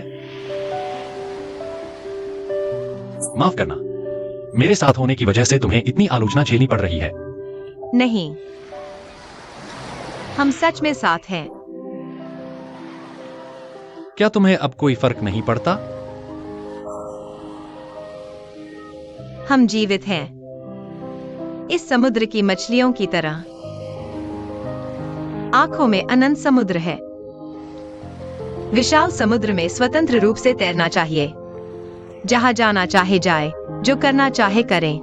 माफ करना, मेरे साथ होने की वजह से तुम्हें इतनी आलोचना झेलनी पड़ रही है। नहीं, हम सच में साथ हैं। क्या तुम्हें अब कोई फर्क नहीं पड़ता? हम जीवित हैं, इस समुद्र की मछलियों की तरह। आंखों में अनंत समुद्र है। विशाल समुद्र में स्वतंत्र रूप से तैरना चाहिए। जहां जाना चाहे जाए, जो करना चाहे करें।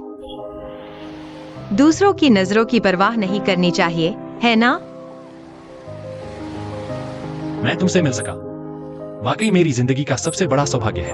दूसरों की नजरों की परवाह नहीं करनी चाहिए, है ना? मैं तुमसे मिल सका, वाकई मेरी जिंदगी का सबसे बड़ा सौभाग्य है।